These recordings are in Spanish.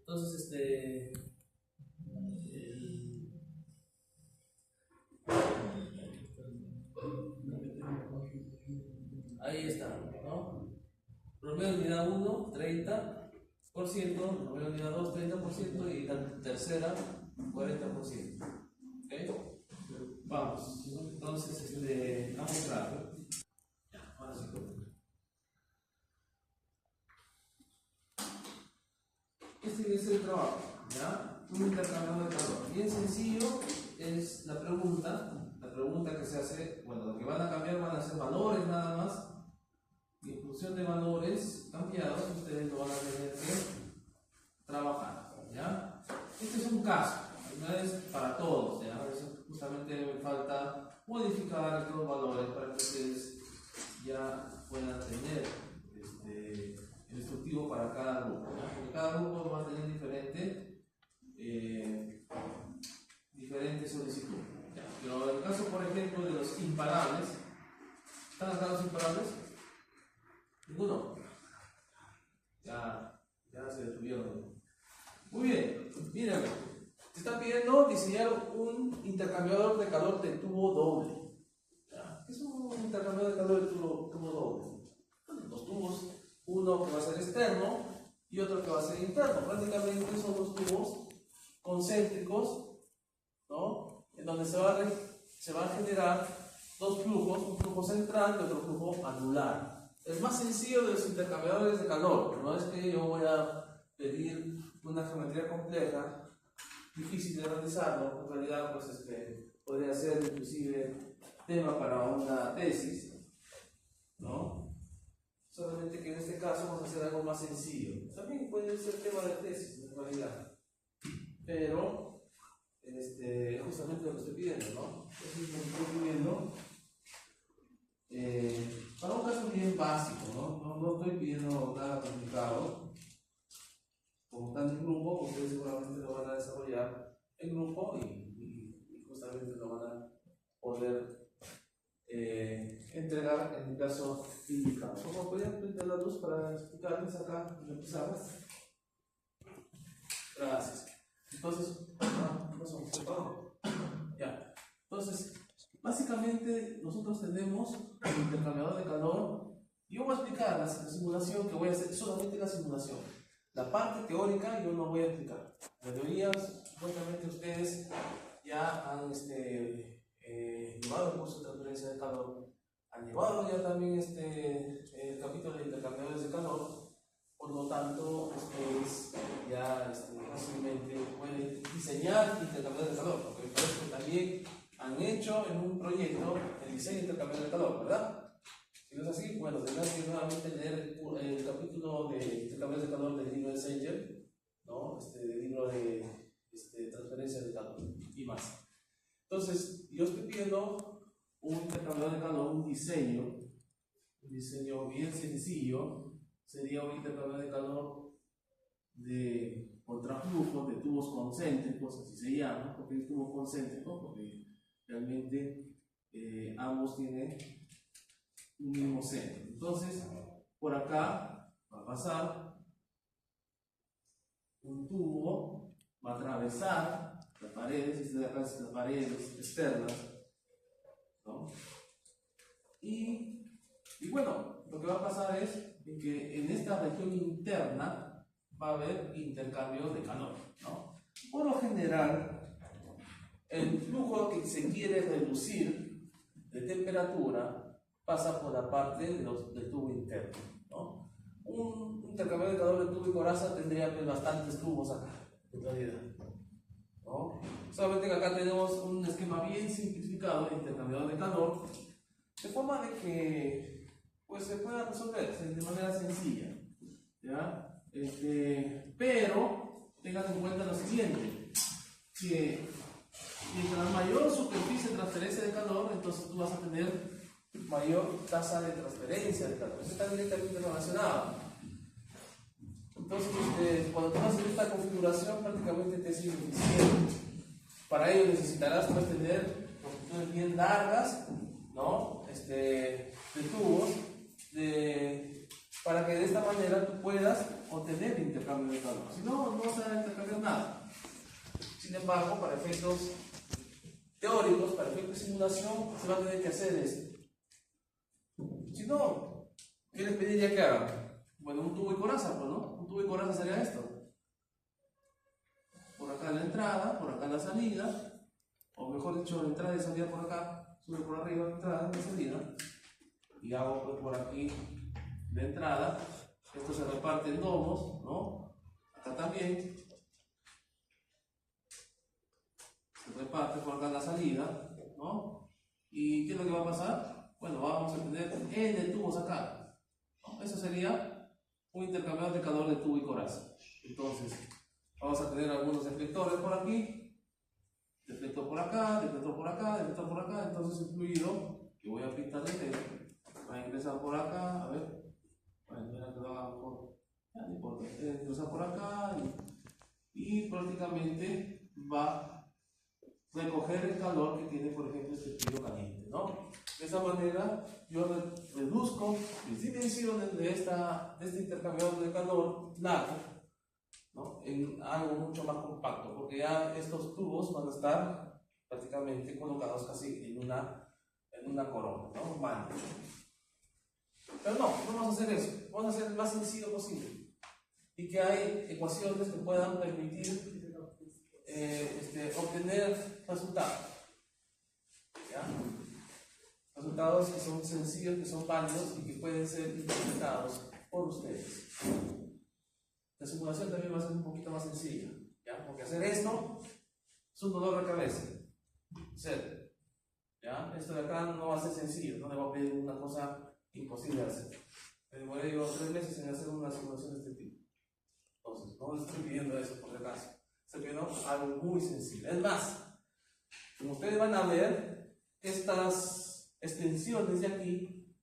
Entonces, ahí está, ¿no? Promedio de unidad 1, 30%, promedio de unidad 2, 30% y la tercera, 40%. ¿Ok? Vamos. Entonces, vamos a mostrar. Ahora sí. Este es el trabajo, ¿ya? Un intercambiador de calor. Bien sencillo es la pregunta que se hace, bueno, lo que van a cambiar van a ser valores nada más, y en función de valores cambiados, ustedes lo van a tener que trabajar, ¿ya? Este es un caso, no es para todos, ¿ya? Justamente me falta modificar estos valores para que ustedes ya puedan tener el instructivo para cada grupo, ¿ya? Porque cada grupo va a tener diferente solicitud, ¿ya? Pero en el caso, por ejemplo, de los imparables, ¿están acá los imparables? ¿Ninguno? Ya se detuvieron. Muy bien, mírenme. Te está pidiendo diseñar un intercambiador de calor de tubo doble. ¿Ya? ¿Qué es un intercambiador de calor de tubo doble? Bueno, los tubos, uno que va a ser externo y otro que va a ser interno. Prácticamente son los tubos concéntricos, ¿no? En donde se va a generar dos flujos, un flujo central y otro flujo anular. El más sencillo de los intercambiadores de calor. No es que yo voy a pedir una geometría compleja, difícil de realizarlo. En realidad, pues podría ser inclusive tema para una tesis, ¿no? Solamente que en este caso vamos a hacer algo más sencillo. También puede ser tema de tesis, en realidad. Pero justamente lo que estoy pidiendo, ¿no? Es lo que estoy pidiendo. Para un caso bien básico, no estoy pidiendo nada complicado. Como están en grupo, ustedes seguramente lo van a desarrollar en grupo y justamente lo van a poder entregar en el caso indicado. ¿Cómo podrían prender la luz para explicarles acá y empezar? Gracias. Entonces, ya. Entonces, básicamente nosotros tenemos el intercambiador de calor. Yo voy a explicar la simulación que voy a hacer, solamente la simulación. La parte teórica yo no voy a explicar. La teoría, supuestamente ustedes ya han llevado el curso de transferencia de calor, han llevado ya también el capítulo de intercambiadores de calor. Por lo tanto, ustedes ya fácilmente pueden diseñar intercambiadores de calor, porque por eso también han hecho en un proyecto el diseño de intercambiadores de calor, ¿verdad? Si no es así, bueno, tendrán que nuevamente leer el capítulo de intercambiadores de calor del libro de Sanger, ¿no? Del libro de transferencia de calor y más. Entonces, yo estoy pidiendo un intercambiador de calor, un diseño bien sencillo. Sería un intercambiador de calor de contraflujo de tubos concéntricos, así se llama, porque es tubo concéntrico, porque realmente ambos tienen un mismo centro. Entonces, por acá va a pasar un tubo, va a atravesar las paredes, este de acá es las paredes externas, ¿no? Y bueno, lo que va a pasar es que en esta región interna va a haber intercambio de calor, ¿no? Por lo general, el flujo que se quiere reducir de temperatura pasa por la parte del tubo interno, ¿no? Un intercambio de calor de tubo y coraza tendría bastantes tubos acá, en realidad, ¿no? Solamente que acá tenemos un esquema bien simplificado de intercambiador de calor, de forma de que pues se pueda resolver de manera sencilla, ¿ya? Pero tengan en cuenta lo siguiente, que mientras mayor superficie de transferencia de calor, entonces tú vas a tener mayor tasa de transferencia de calor. Eso está directamente relacionado. Entonces, cuando tú haces esta configuración, prácticamente te es insuficiente. Para ello necesitarás pues, tener longitudes bien largas, ¿no? De tubos, para que de esta manera tú puedas obtener intercambio de calor. Si no, no vas a embargo, para efectos teóricos, para efectos de simulación, se va a tener que hacer esto. Si no, ¿qué les pediría que hagan? Bueno, un tubo y coraza, pues, ¿no? Un tubo y coraza sería esto. Por acá la entrada, por acá la salida, o mejor dicho, la entrada y salida por acá, sube por arriba la entrada y la salida, y hago pues por aquí la entrada. Esto se reparte en domos, ¿no? Acá también se reparte por acá la salida, ¿no? ¿Y qué es lo que va a pasar? Bueno, vamos a tener N tubos acá, ¿no? Eso sería un intercambiador de calor de tubo y coraza. Entonces, vamos a tener algunos deflectores por aquí, deflector por acá, deflector por acá, deflector por acá. Entonces el fluido, que voy a pintar de negro, va a ingresar por acá, a ver, bueno, mira que lo haga mejor, ya no importa, ingresar por acá y prácticamente va a recoger el calor que tiene, por ejemplo, este fluido caliente, ¿no? De esa manera yo reduzco las dimensiones de este intercambiador de calor largo, ¿no? En algo mucho más compacto, porque ya estos tubos van a estar prácticamente colocados casi en una corona, ¿no? Mano. Pero no vamos a hacer eso, vamos a hacer el más sencillo posible y que hay ecuaciones que puedan permitir obtener resultados, ¿ya? Resultados que son sencillos, que son válidos y que pueden ser interpretados por ustedes. La simulación también va a ser un poquito más sencilla, ¿ya? Porque hacer esto es un dolor de cabeza, ¿cierto? ¿Ya? Esto de acá no va a ser sencillo, no le voy a pedir una cosa imposible de hacer. Me demoré 3 meses en hacer una simulación de este tipo. Entonces, no les estoy pidiendo eso por si acaso. Estoy pidiendo algo muy sencillo. Es más, como ustedes van a ver, estas extensiones de aquí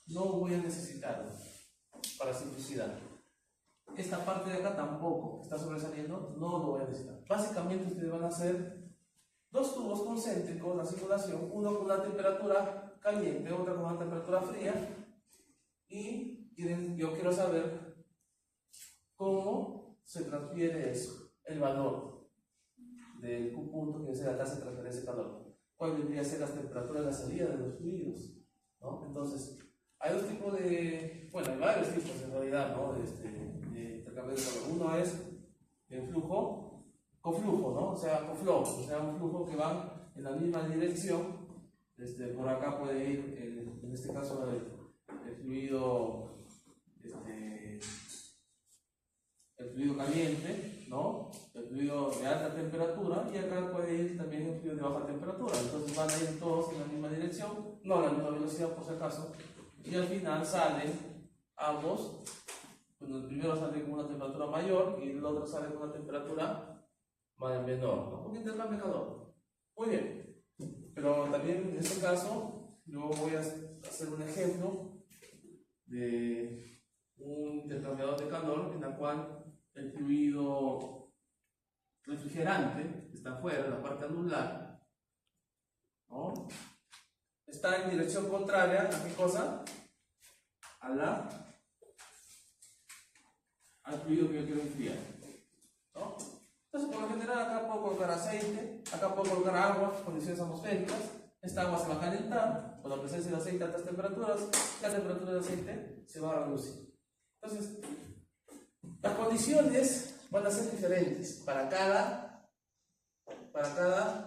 no voy a necesitar para simplicidad. Esta parte de acá tampoco, que está sobresaliendo, no lo voy a necesitar. Básicamente ustedes van a hacer 2 tubos concéntricos, la simulación, uno con una temperatura caliente, otro con una temperatura fría, y yo quiero saber cómo se transfiere eso, el valor del Q punto, que es la tasa de transferencia de calor. ¿Cuál vendría a ser las temperaturas de la salida de los fluidos? ¿No? Entonces, hay 2 tipos de, bueno, hay varios tipos en realidad, ¿no? de intercambio de calor. Uno es el flujo, coflujo, ¿no? O sea, coflow, o sea, un flujo que va en la misma dirección. Por acá puede ir, en este caso, el fluido, el fluido caliente, ¿no? El fluido de alta temperatura, y acá puede ir también el fluido de baja temperatura. Entonces van a ir todos en la misma dirección, no a la misma velocidad por si acaso, y al final salen ambos. Bueno, el primero sale con una temperatura mayor y el otro sale con una temperatura menor, ¿no? Porque intercambia calor. Muy bien, pero también en este caso yo voy a hacer un ejemplo de un intercambiador de calor en el cual el fluido refrigerante que está afuera, en la parte anular, ¿no? Está en dirección contraria a qué cosa? Al fluido que yo quiero enfriar, ¿no? Entonces, por lo general, acá puedo colocar aceite, acá puedo colocar agua, condiciones atmosféricas. Esta agua se va a calentar con la presencia de aceite a altas temperaturas, la temperatura del aceite se va a reducir. Entonces, las condiciones van a ser diferentes para cada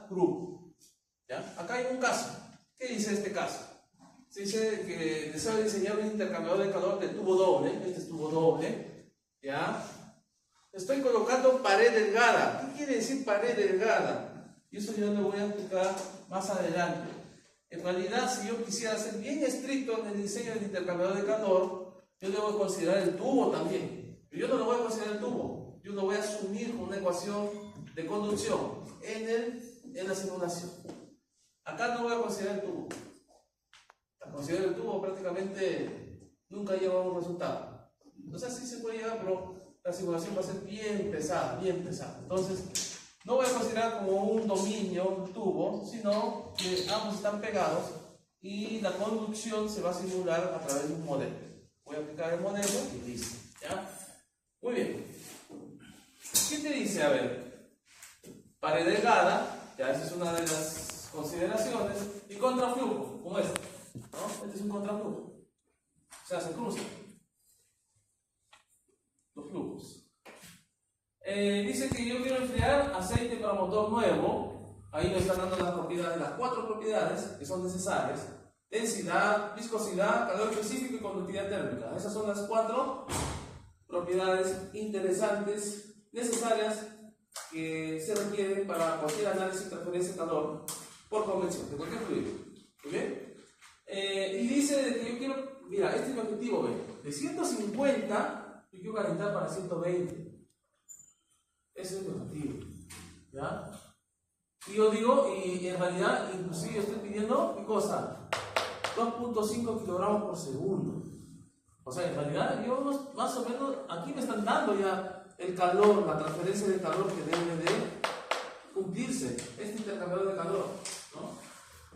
grupo, ¿ya? Acá hay un caso. ¿Qué dice este caso? Se dice que deseo diseñar un intercambiador de calor de tubo doble. Este es tubo doble, ¿ya? Estoy colocando pared delgada. ¿Qué quiere decir pared delgada? Y eso yo lo voy a explicar más adelante. En realidad, si yo quisiera ser bien estricto en el diseño del intercambiador de calor, yo debo considerar el tubo también. Pero yo no lo voy a considerar el tubo. Yo lo voy a asumir con una ecuación de conducción en la simulación. Acá no voy a considerar el tubo. Al considerar el tubo prácticamente nunca lleva a un resultado. O sea, sí se puede llegar, pero la simulación va a ser bien pesada, bien pesada. Entonces, no voy a considerar como un dominio, un tubo, sino que ambos están pegados y la conducción se va a simular a través de un modelo. Voy a aplicar el modelo y listo, ¿ya? Muy bien. ¿Qué te dice? A ver, Pared delgada, ya esa es una de las consideraciones. Y contraflujo, como este, ¿no? Este es un contraflujo. O sea, se cruzan los flujos. Dice que yo quiero enfriar aceite para motor nuevo. Ahí me están dando las propiedades, las 4 propiedades que son necesarias: densidad, viscosidad, calor específico y conductividad térmica. Esas son las 4 propiedades interesantes, necesarias, que se requieren para cualquier análisis de transferencia de calor por convención, de cualquier fluido. ¿Muy bien? Y dice de que yo quiero, mira, este es mi objetivo, ¿ve? De 150, yo quiero calentar para 120. Ese es mi objetivo, ¿ya? Y yo digo, y en realidad, inclusive estoy pidiendo, ¿qué cosa? 2.5 kilogramos por segundo. O sea, en realidad, yo más o menos, aquí me están dando ya el calor, la transferencia de calor que debe de cumplirse, este intercambiador de calor, ¿no?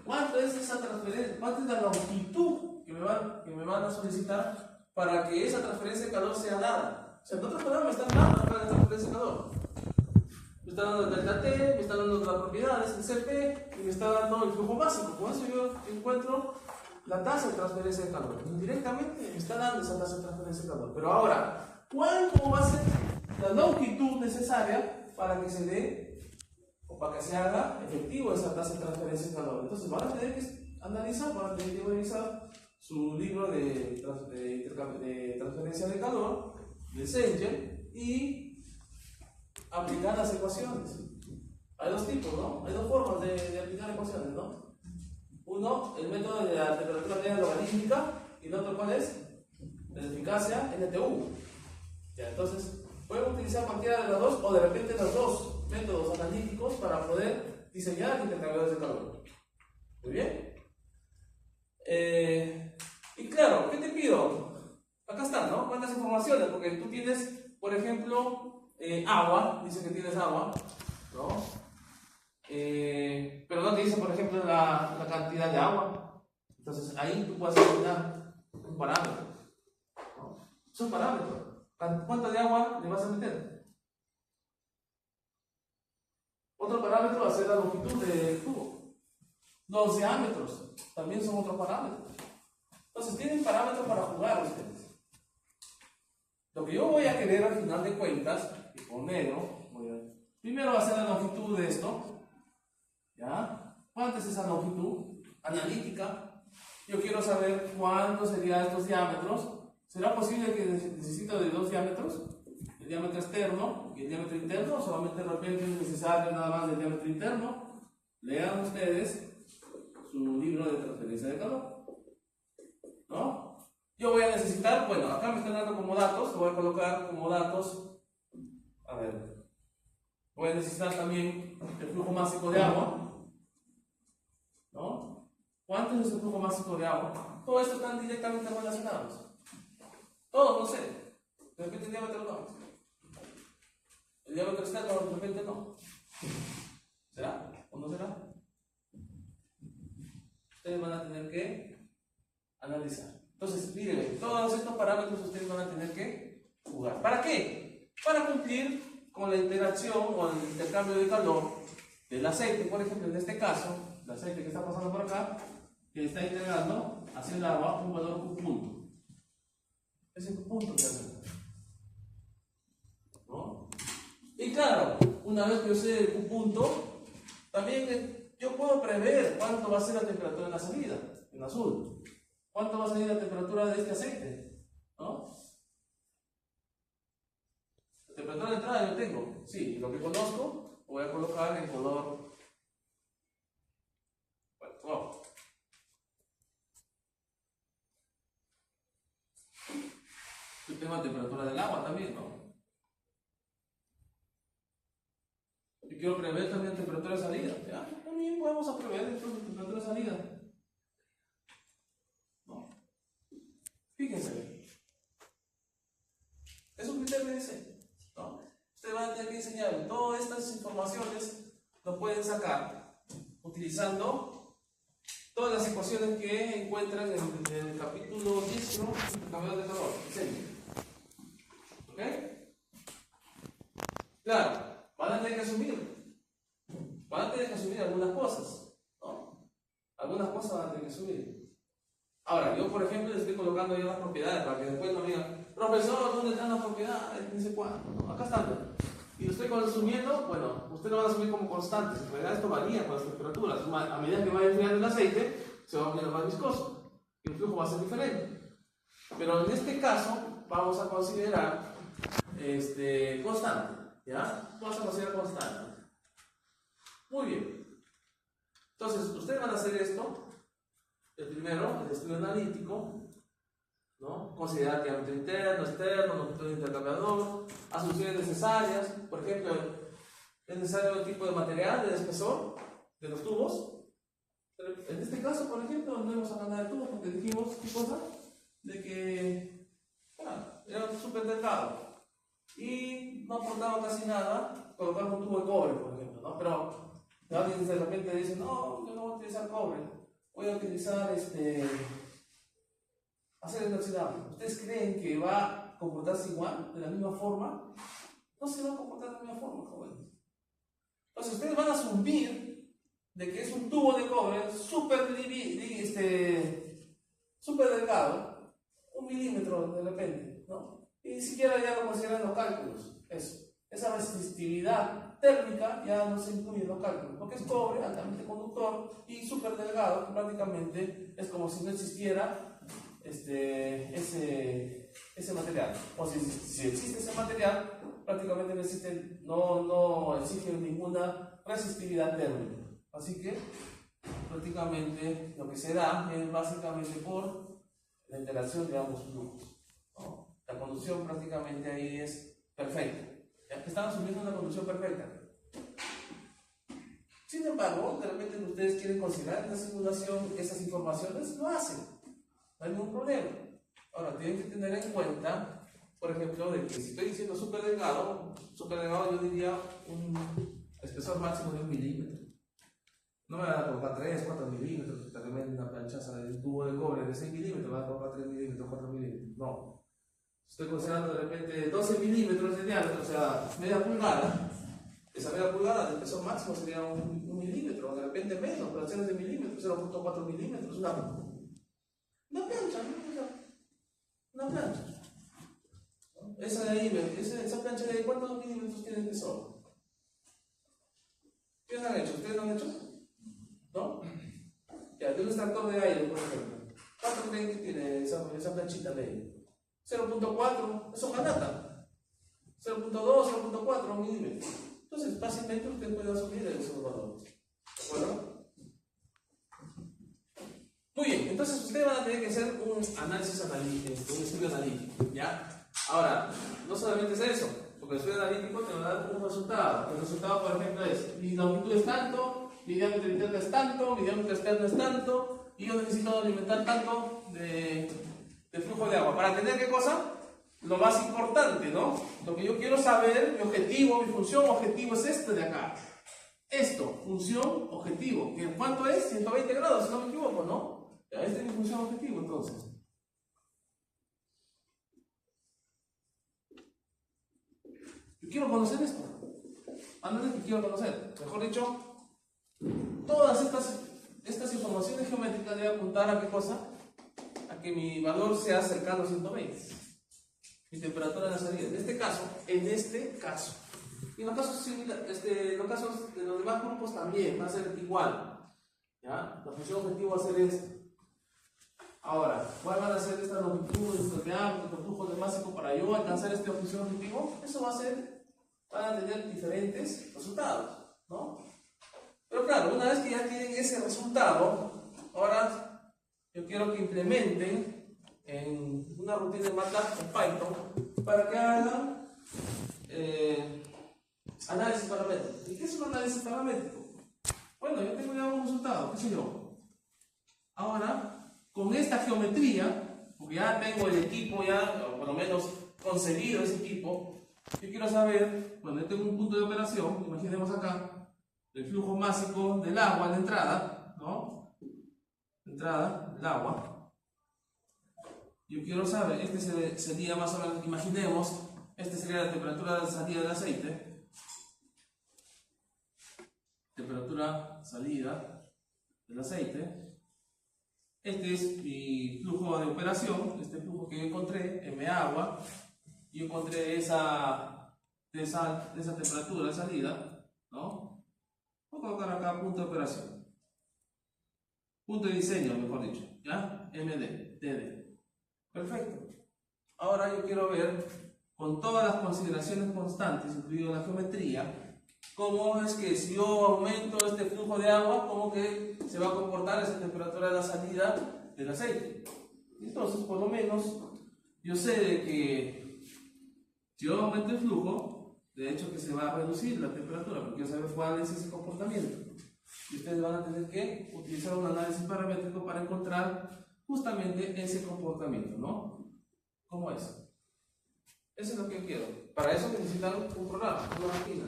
¿Cuánto es esa transferencia? ¿Cuánto es la longitud que me van a solicitar para que esa transferencia de calor sea dada? O sea, en otras palabras, me están dando acá la transferencia de calor. Me está dando el delta T, me está dando las propiedades, el CP, y me está dando el flujo básico. Con eso yo encuentro la tasa de transferencia de calor. Indirectamente me está dando esa tasa de transferencia de calor. Pero ahora, ¿cuánto va a ser la longitud necesaria para que se dé o para que se haga efectivo esa tasa de transferencia de calor? Entonces van a tener que analizar, van a tener que revisar su libro de transferencia de calor, de Sanger, y aplicar las ecuaciones. Hay 2 tipos, ¿no? Hay 2 formas de aplicar ecuaciones, ¿no? Uno, el método de la temperatura media logarítmica, y el otro, ¿cuál es? La eficacia NTU. Ya, entonces, pueden utilizar cualquiera de las 2 o de repente los 2 métodos analíticos para poder diseñar intercambiadores de calor. Muy bien. Y claro, ¿qué te pido? Acá están, ¿no? ¿Cuántas informaciones? Porque tú tienes, por ejemplo, agua, dice que tienes agua, ¿no? Pero no te dice, por ejemplo, la cantidad de agua. Entonces ahí tú puedes asignar un parámetro, ¿no? Es un parámetro. ¿Cuánto de agua le vas a meter? Otro parámetro va a ser la longitud del tubo. Los diámetros también son otro parámetro. Entonces tienen parámetros para jugar ustedes. Lo que yo voy a querer al final de cuentas, y con negro, primero va a ser la longitud de esto. ¿Ya? ¿Cuánto es esa longitud analítica? Yo quiero saber cuánto serían estos diámetros. ¿Será posible que necesito de 2 diámetros? El diámetro externo y el diámetro interno, o solamente de repente es necesario nada más el diámetro interno. Lean ustedes su libro de transferencia de calor, ¿no? Yo voy a necesitar, bueno, acá me están dando como datos, lo voy a colocar como datos. A ver, voy a necesitar también el flujo máximo de agua, ¿no? ¿Cuánto es el flujo máximo de agua? Todo esto están directamente relacionados. Todo, no sé. De repente el diámetro no. El diámetro externo de repente no. ¿Será? ¿O no será? Ustedes van a tener que analizar. Entonces, miren, todos estos parámetros ustedes van a tener que jugar. ¿Para qué? Para cumplir con la interacción o el intercambio de calor del aceite, por ejemplo, en este caso, el aceite que está pasando por acá, que está integrando hacia el agua un valor Q punto. Ese Q punto que hace, ¿no? Y claro, una vez que yo sé el Q punto, también yo puedo prever cuánto va a ser la temperatura en la salida, en azul. ¿Cuánto va a salir la temperatura de este aceite? ¿No? La temperatura de entrada yo tengo. Sí, lo que conozco lo voy a colocar en color. Bueno, wow. Yo tengo la temperatura del agua también, ¿no? Yo quiero prever también la temperatura de salida. ¿Ya? También podemos prever entonces la temperatura de salida. Fíjense, es un criterio de diseño, ¿no? Ustedes van a tener que diseñar todas estas informaciones, lo pueden sacar utilizando todas las ecuaciones que encuentran en el capítulo 10, ¿no? Intercambiador de calor, diseño. ¿Ok? Claro, van a tener que asumir van a tener que asumir algunas cosas, ¿no? Algunas cosas van a tener que asumir. Ahora, yo por ejemplo le estoy colocando ya las propiedades para que después no me digan, profesor, ¿dónde están las propiedades? Ni sé cuándo. No, acá están. Y lo estoy consumiendo, bueno, usted lo va a asumir como constantes. En realidad esto varía con las temperaturas. A medida que vaya enfriando el aceite, se va volviendo más viscoso. Y el flujo va a ser diferente. Pero en este caso, vamos a considerar constante. ¿Ya? Vamos a considerar constante. Muy bien. Entonces, ustedes van a hacer esto. El primero, el estudio analítico, ¿no? Considerar diámetro interno, externo, longitud de intercambiador, asunciones necesarias. Por ejemplo, es necesario el tipo de material, del espesor de los tubos. Pero en este caso, por ejemplo, no vamos a ganar el tubo porque dijimos, ¿qué cosa? De que era súper delgado y no aportaba casi nada colocar un tubo de cobre, por ejemplo, ¿no? Pero alguien de repente dice, no, yo no voy a utilizar cobre, voy a utilizar acero inoxidable. ¿Ustedes creen que va a comportarse igual, de la misma forma? No se va a comportar de la misma forma, jóvenes. Entonces ustedes van a asumir de que es un tubo de cobre súper delgado, 1 milímetro de repente, ¿no? Y ni siquiera ya lo consideran los cálculos. Esa resistividad térmica ya no se incluye en los cálculos, porque es cobre altamente conductor y súper delgado, que prácticamente es como si no existiera ese material. O si existe ese material, prácticamente no exige ninguna resistividad térmica. Así que prácticamente lo que se da es básicamente por la interacción de ambos flujos, ¿no? La conducción prácticamente ahí es perfecta. Ya que están asumiendo una conducción perfecta. Sin embargo, de repente ustedes quieren considerar en la simulación esas informaciones, lo hacen. No hay ningún problema. Ahora, tienen que tener en cuenta, por ejemplo, de que si estoy diciendo súper delgado, yo diría un espesor máximo de 1 milímetro. No me van a colocar 3, 4 milímetros, también una planchaza de un tubo de cobre de 6 milímetros, me van a colocar 3 milímetros, 4 milímetros. No. Estoy considerando de repente 12 milímetros de diámetro, o sea, media pulgada. Esa media pulgada de espesor máximo sería 1 milímetro, de repente menos, fracciones de milímetros, 0.4 milímetros, una plancha, una plancha. Esa de ahí, esa plancha de ahí, ¿cuántos milímetros tiene de espesor? ¿Quiénes han hecho? ¿Ustedes lo han hecho? ¿No? Ya, de un extractor de aire, por ejemplo. ¿Cuánto creen que tiene esa planchita de aire? 0.4, eso ganata. 0.2, 0.4 milímetros. Entonces, fácilmente usted puede asumir esos valores. ¿De acuerdo? Muy bien, entonces ustedes van a tener que hacer un análisis analítico, un estudio analítico, ¿ya? Ahora, no solamente es eso, porque el estudio analítico te va a dar un resultado. El resultado, por ejemplo, es mi longitud es tanto, mi diámetro interno es tanto, mi diámetro externo es tanto, y yo necesito alimentar tanto de flujo de agua. ¿Para tener qué cosa? Lo más importante, ¿no? Lo que yo quiero saber, mi objetivo, mi función objetivo es este de acá. Esto, función objetivo. ¿Cuánto es? 120 grados, si no me equivoco, ¿no? Ya, esta es mi función objetivo, entonces. Yo quiero conocer esto. Antes que quiero conocer. Mejor dicho, todas estas informaciones geométricas deben apuntar a qué cosa? A que mi valor sea cercano a 120. Mi temperatura de la salida. En este caso. Y en los casos similares, los casos de los demás grupos también va a ser igual. ¿Ya? La función objetivo va a ser esta. Ahora, ¿cuál van a ser estas longitudes, estos diámetros, estos flujos de máximo para yo alcanzar esta función objetivo? Eso va a ser, van a tener diferentes resultados, ¿no? Pero claro, una vez que ya tienen ese resultado, ahora yo quiero que implementen en una rutina de MATLAB con Python para que hagan análisis paramétrico. ¿Y qué es un análisis paramétrico? Bueno, yo tengo ya un resultado, qué sé yo. Ahora, con esta geometría, porque ya tengo el equipo, ya, o por lo menos conseguido ese equipo, yo quiero saber, bueno, yo tengo un punto de operación, imaginemos acá, el flujo máximo del agua de entrada, ¿no? Entrada del agua. Yo quiero saber, este sería más o menos, imaginemos, este sería la temperatura de salida del aceite. temperatura salida del aceite. Este es mi flujo de operación, este flujo que yo encontré, M agua. Yo encontré esa temperatura de salida, ¿no? Voy a colocar acá punto de operación. Punto de diseño, mejor dicho, ¿ya? MD, DD. Perfecto. Ahora yo quiero ver, con todas las consideraciones constantes, incluido la geometría, cómo es que si yo aumento este flujo de agua, cómo que se va a comportar esa temperatura de la salida del aceite. Entonces, por lo menos, yo sé de que si yo aumento el flujo, de hecho que se va a reducir la temperatura, porque yo sé cuál es ese comportamiento. Y ustedes van a tener que utilizar un análisis paramétrico para encontrar justamente ese comportamiento, ¿no? ¿Cómo es? Eso es lo que yo quiero. Para eso necesitan un programa, una máquina,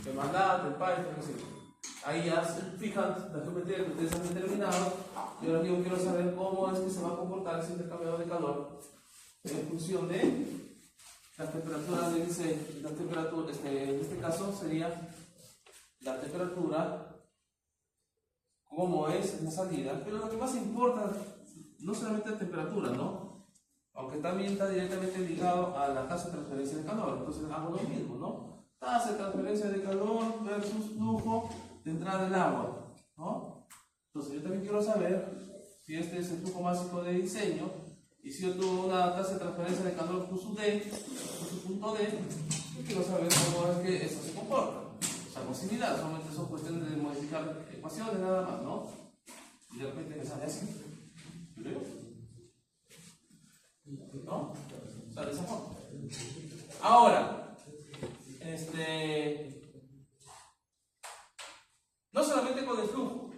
de MATLAB, de Python, qué sé yo. Ahí ya se fijan la geometría que ustedes han determinado. Y ahora yo quiero saber cómo es que se va a comportar ese intercambiador de calor en función de la temperatura de la temperatura, en este caso sería la temperatura como es en la salida, pero lo que más importa no solamente la temperatura, ¿no? Aunque también está directamente ligado a la tasa de transferencia de calor. Entonces hago lo mismo, ¿no? Tasa de transferencia de calor versus flujo de entrada del agua, ¿no? Entonces yo también quiero saber si este es el flujo básico de diseño y si yo tuve una tasa de transferencia de calor Q D, Q punto D, yo quiero saber cómo es que eso se comporta. O sea, algo similar, solamente son cuestiones de modificar ecuaciones nada más, ¿no? Y de repente me sale así. ¿Creo? ¿No? O sea, de esa forma. Ahora, no solamente con el flujo,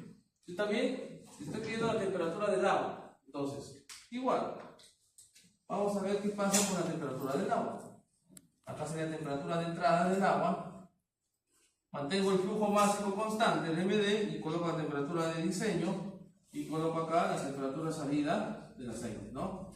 yo también estoy pidiendo la temperatura del agua. Entonces, igual, vamos a ver qué pasa con la temperatura del agua. Acá sería la temperatura de entrada del agua. Mantengo el flujo básico constante, el MD, y coloco la temperatura de diseño, y coloco acá la temperatura de salida del aceite, ¿no?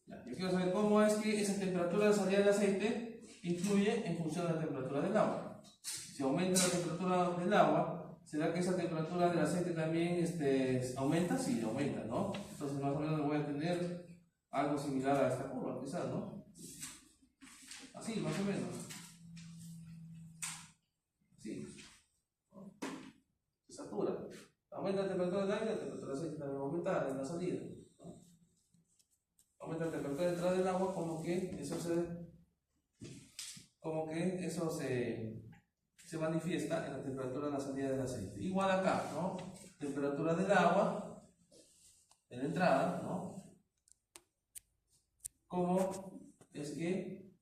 Ya, yo quiero saber cómo es que esa temperatura de salida del aceite influye en función de la temperatura del agua. Si aumenta la temperatura del agua, ¿será que esa temperatura del aceite también aumenta? Sí, aumenta, ¿no? Entonces más o menos voy a tener algo similar a esta curva, quizás, ¿no? Así, más o menos. Así, ¿no? Se satura. Aumenta la temperatura del aire, la temperatura del aceite también va a aumentar en la salida, ¿no? Aumenta la temperatura de entrada del agua, como que eso se manifiesta en la temperatura de la salida del aceite. Igual acá, ¿no? Temperatura del agua en la entrada, ¿no? ¿Cómo es que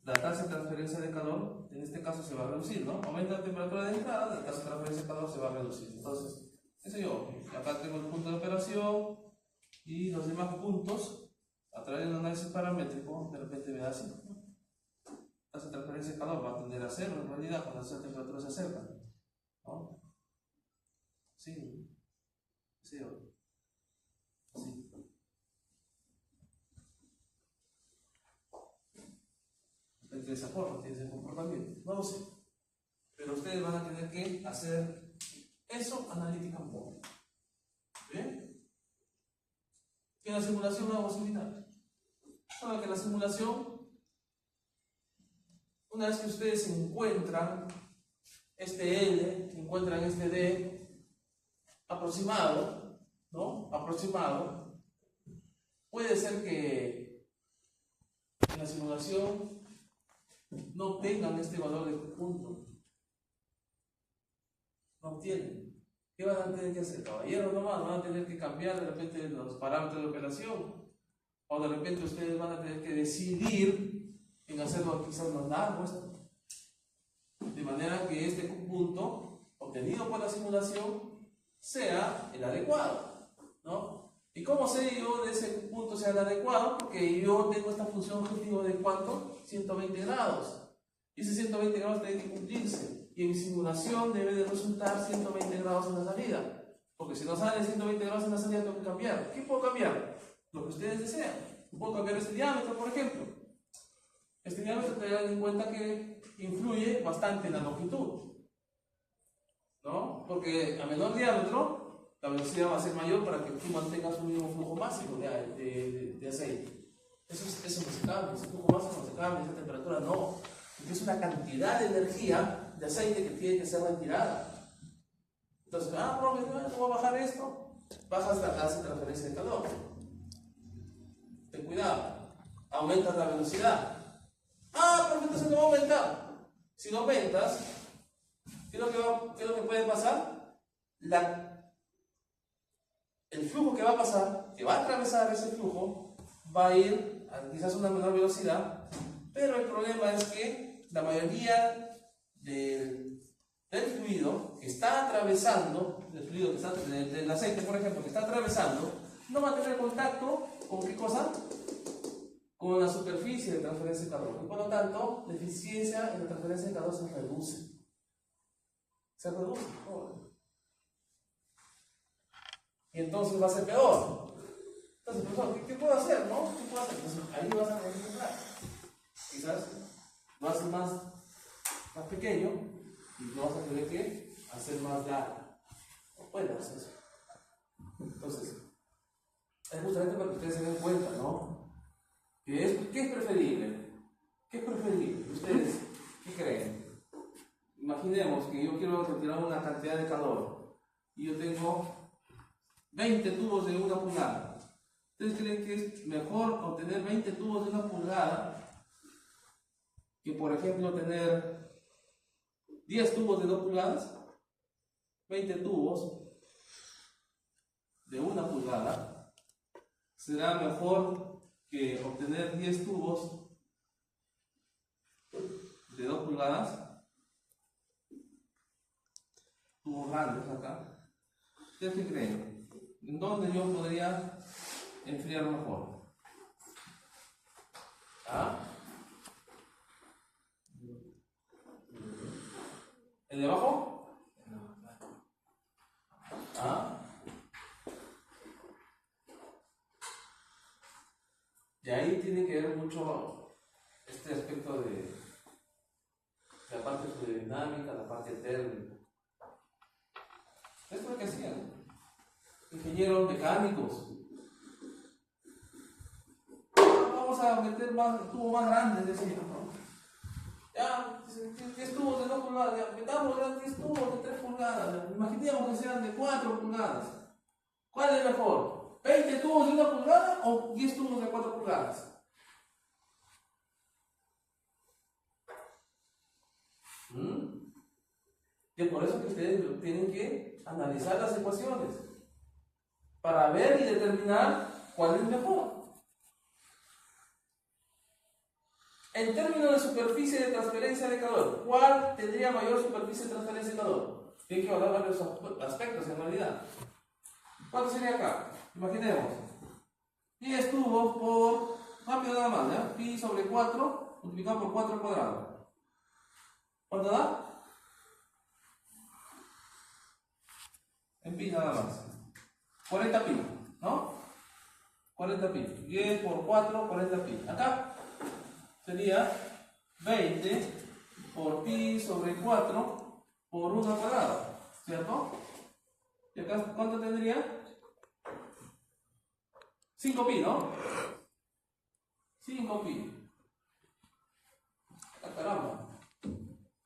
la tasa de transferencia de calor, en este caso, se va a reducir, ¿no? Aumenta la temperatura de entrada, la tasa de transferencia de calor se va a reducir. Entonces, eso yo, acá tengo el punto de operación y los demás puntos, a través de un análisis paramétrico, de repente me da así, ¿no? La tasa de transferencia de calor va a tender a cero en realidad cuando esa temperatura se acerca, ¿no? Sí, cero. Sí. De esa forma, tiene ese comportamiento. No lo sé. Pero ustedes van a tener que hacer eso analíticamente. ¿Bien? En la simulación hago similar. Solo que en la simulación, una vez que ustedes encuentran este L, encuentran este D aproximado, ¿no? Aproximado, puede ser que en la simulación no obtengan este valor de punto. No obtienen. ¿Qué van a tener que hacer? Caballeros nomás, van a tener que cambiar de repente los parámetros de operación. O de repente ustedes van a tener que decidir en hacerlo quizás más largo esto. De manera que este punto obtenido por la simulación sea el adecuado, ¿no? ¿Y cómo sé yo de ese punto sea el adecuado? Porque yo tengo esta función objetivo de ¿cuánto? 120 grados. Y ese 120 grados tiene que cumplirse. Y en mi simulación debe de resultar 120 grados en la salida. Porque si no sale 120 grados en la salida, tengo que cambiar. ¿Qué puedo cambiar? Lo que ustedes desean. Puedo cambiar este diámetro, por ejemplo. Este diámetro tengan en cuenta que influye bastante en la longitud. Porque a menor diámetro, la velocidad va a ser mayor para que tú mantengas un mismo flujo máximo de aceite. Eso no se cambia, ese flujo máximo no se cambia, esa temperatura no. Porque es una cantidad de energía de aceite que tiene que ser retirada. Entonces, profe, ¿cómo voy a bajar esto? Bajas la tasa de transferencia de calor. Ten cuidado. Aumentas la velocidad. Profe, entonces no va a aumentar. Si no aumentas, ¿qué es lo que puede pasar? El flujo que va a pasar, que va a atravesar ese flujo, va a ir a quizás una menor velocidad, pero el problema es que la mayoría del fluido que está atravesando, del aceite, por ejemplo, que está atravesando, no va a tener contacto con ¿qué cosa? Con la superficie de transferencia de calor. Y por lo tanto, la eficiencia en la transferencia de calor se reduce. Se reduce. Y entonces va a ser peor. Entonces, profesor, ¿qué puedo hacer? ¿No? ¿Qué puedo hacer? Entonces, ahí vas a encontrar. Quizás lo haces más pequeño y lo vas a tener que hacer más largo. No puedes hacer eso. Entonces, es justamente para que ustedes se den cuenta, ¿no? ¿Qué es preferible? ¿Qué es preferible? ¿Ustedes qué creen? Imaginemos que yo quiero retirar una cantidad de calor y yo tengo 20 tubos de 1 pulgada. ¿Ustedes creen que es mejor obtener 20 tubos de 1 pulgada que, por ejemplo, tener 10 tubos de 2 pulgadas? 20 tubos de 1 pulgada será mejor que obtener 10 tubos de 2 pulgadas, tubos grandes acá. ¿Ustedes qué creen? ¿En dónde yo podría enfriar mejor? ¿El de abajo? Y ahí tiene que ver mucho este aspecto de la parte fluidodinámica, la parte térmica. Esto es lo que hacían ingenieros mecánicos. Vamos a meter tubos más grandes, decían, ¿no? Ya, 10 tubos de 2 pulgadas, ya, metamos 10 tubos de 3 pulgadas. Imaginemos que sean de 4 pulgadas. ¿Cuál es mejor? ¿20 tubos de 1 pulgada o 10 tubos de 4 pulgadas? Y es por eso que ustedes tienen que analizar las ecuaciones para ver y determinar cuál es mejor. En términos de superficie de transferencia de calor, ¿cuál tendría mayor superficie de transferencia de calor? Tiene que evaluar varios aspectos en realidad. ¿Cuánto sería acá? Imaginemos 10 tubos por, rápido nada más, ¿ya? Pi sobre 4 multiplicado por 4 al cuadrado. ¿Cuánto da? En pi nada más. 40 pi, ¿no? 40 pi. 10 por 4, 40 pi. Acá sería 20 por pi sobre 4 por 1 al cuadrado, ¿cierto? ¿Y acá cuánto tendría? 5 pi, ¿no? 5 pi. Caramba.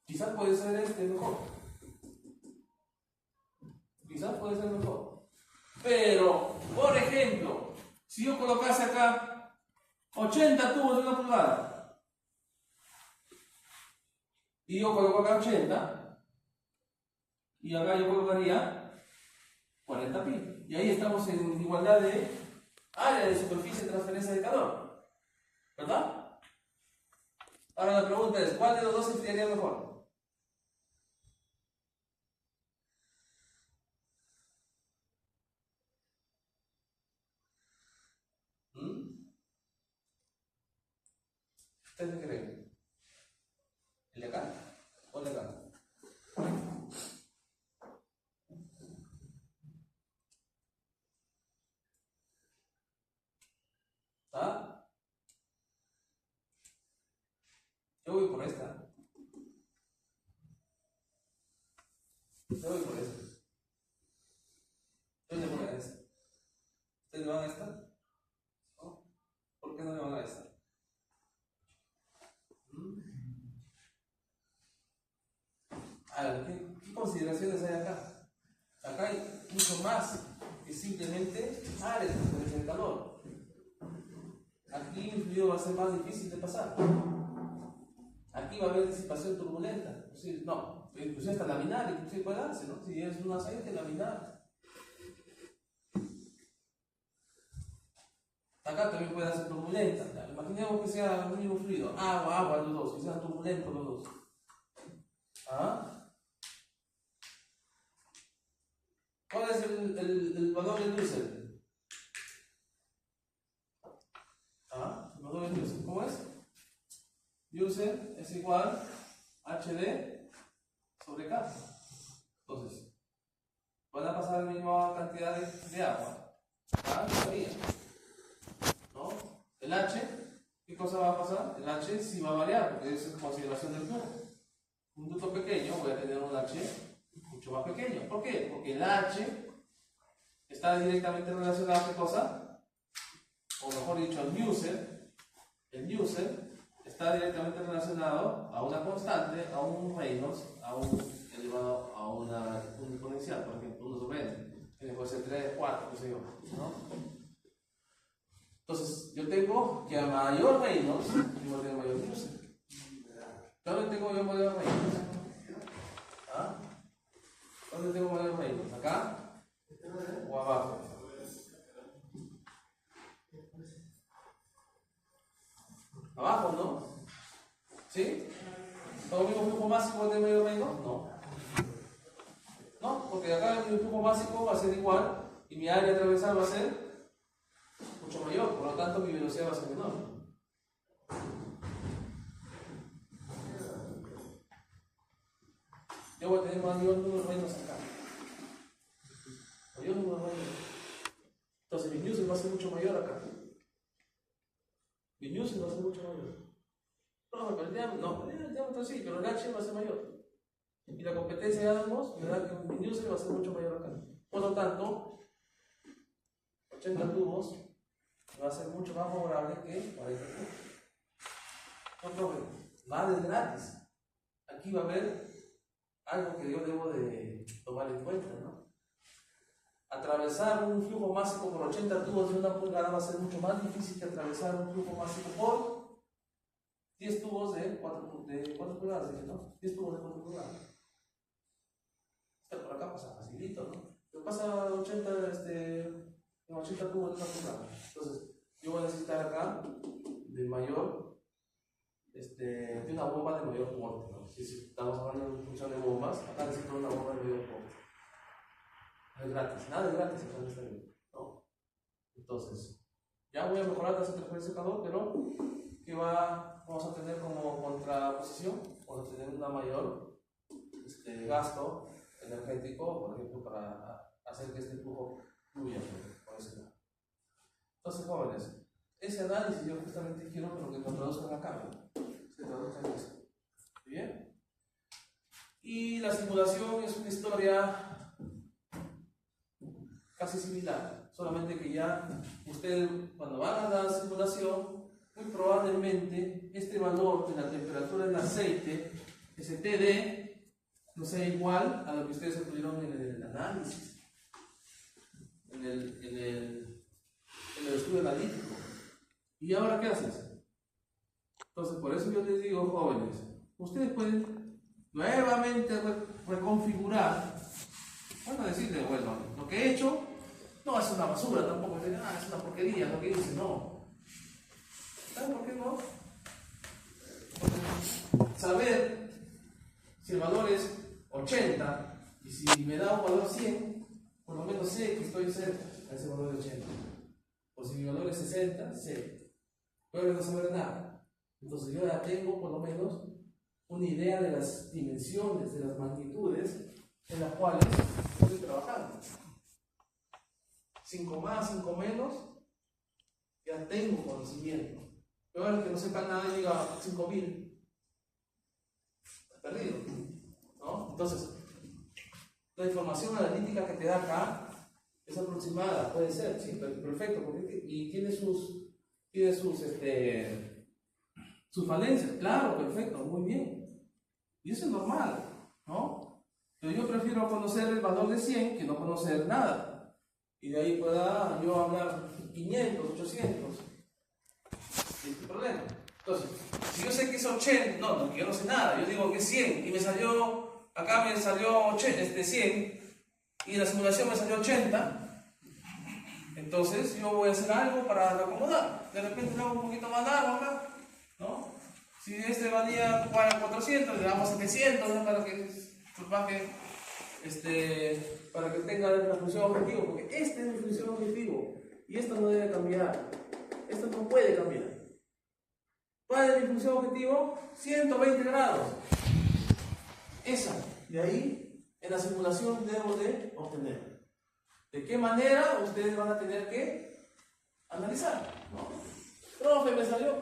Quizás puede ser este mejor. Quizás puede ser mejor. Pero, por ejemplo, si yo colocase acá 80 tubos de 1 pulgada y yo coloco acá 80 y acá yo colocaría 40 pi. Y ahí estamos en igualdad de área de superficie de transferencia de calor. ¿Verdad? Ahora la pregunta es, ¿cuál de los dos se enfriaría mejor? ¿Ustedes qué creen? ¿El de acá o el de acá? Yo voy por esta. Yo voy por esta. A ver, ¿qué consideraciones hay acá? Acá hay mucho más que simplemente áreas de transferencia de calor. Aquí el fluido va a ser más difícil de pasar. Aquí va a haber disipación turbulenta. No, inclusive hasta laminar, inclusive puede darse, ¿no? Si es un aceite laminar. Acá también puede ser turbulenta. Imaginemos que sea un mismo fluido, agua, los dos, que sean turbulentos los dos. ¿Ah? ¿Cuál es el valor del Nusselt? ¿Ah? El valor del Nusselt, ¿cómo es? Nusselt es igual a HD sobre K. Entonces, van a pasar la misma cantidad de agua. ¿Ah? ¿No? El H, ¿qué cosa va a pasar? El H sí va a variar, porque es consideración del flujo. Un ducto pequeño, voy a tener un H mucho más pequeño. ¿Por qué? Porque el H está directamente relacionado a qué cosa, o mejor dicho, el Nusselt está directamente relacionado a una constante, a un Reynolds, a un elevado a un exponencial, por ejemplo, 1 sobre n, que puede ser 3, 4, qué sé yo, ¿no? Entonces, yo tengo que a mayor Reynolds, yo tengo mayor Nusselt. ¿Dónde tengo yo mayor Reynolds? ¿Ah? ¿Dónde tengo mayor Reynolds? ¿Acá? ¿O abajo? Abajo, ¿no? ¿Sí? ¿Todo mismo flujo máximo de mayor Reynolds? No. No, porque acá mi flujo básico va a ser igual y mi área atravesada va a ser mucho mayor, por lo tanto mi velocidad va a ser menor. Yo voy a tener mayor número de Reynolds acá. Mayor número de Reynolds. Entonces mi Nusselt va a ser mucho mayor acá. Mi Nusselt va a ser mucho mayor. No, pero el diámetro sí, pero el H va a ser mayor. Y la competencia de ambos me da que mi Nusselt va a ser mucho mayor acá. Por lo tanto, 80 tubos va a ser mucho más favorable que 40 tubos. No problema, nada es gratis. Aquí va a haber algo que yo debo de tomar en cuenta, ¿no? Atravesar un flujo máximo por 80 tubos de 1 pulgada va a ser mucho más difícil que atravesar un flujo máximo por 10 tubos de 4 pulgadas, ¿no? 10 tubos de 4 pulgadas. Por acá pasa facilito, ¿no? Pero pasa 80 tubos de 1 pulgada. Entonces, yo voy a necesitar acá de mayor, de una bomba de mayor porte, ¿no? Si estamos hablando de función de bombas, acá necesito una bomba de mayor porte. No es gratis, nada es gratis en esta vida, ¿no? Entonces, ya voy a mejorar la tasa de transferencia de calor, pero ¿qué vamos a tener como contraposición? Vamos a tener una mayor gasto energético, por ejemplo, para hacer que este flujo fluya por ese lado. Entonces, jóvenes, ese análisis yo justamente quiero que lo traduzcan acá, ¿no? Se traduzcan en eso. ¿Bien? Y la simulación es una historia casi similar, solamente que ya ustedes cuando van a la simulación, muy probablemente este valor de la temperatura del aceite, ese TD, no sea igual a lo que ustedes obtuvieron en el análisis, en el estudio analítico. ¿Y ahora qué haces? Entonces, por eso yo les digo, jóvenes, ustedes pueden nuevamente reconfigurar. Bueno, decirle, bueno, lo que he hecho no es una basura tampoco, es una porquería lo que hice, no. ¿Saben por qué no? Porque saber si el valor es 80 y si me da un valor 100, por lo menos sé que estoy cerca a ese valor de 80. O si mi valor es 60, sé. Puedo no saber nada. Entonces yo ya tengo por lo menos una idea de las dimensiones, de las magnitudes en las cuales estoy trabajando. 5 más, 5 menos, ya tengo conocimiento. Pero que no sepa nada y diga 5000, está perdido, ¿no? Entonces, la información analítica que te da acá es aproximada, puede ser, sí, perfecto, porque, y tiene sus falencias, claro, perfecto, muy bien. Y eso es normal, ¿no? Pero yo prefiero conocer el valor de 100 que no conocer nada. Y de ahí pueda yo hablar 500, 800. ¿Qué es el problema? Entonces, si yo sé que es 80, no, yo no sé nada, yo digo que es 100 y me salió, acá me salió 100 y en la simulación me salió 80, entonces yo voy a hacer algo para acomodar. De repente lo hago un poquito más largo acá, ¿no? Si este valía 400, le damos 700, ¿no? Para que baje, para que tenga la función objetivo, porque esta es mi función objetivo y esto no debe cambiar, esto no puede cambiar. ¿Cuál es mi función objetivo? 120 grados. Esa, de ahí en la simulación debo de obtener. ¿De qué manera? Ustedes van a tener que analizar, ¿no? Profe, me salió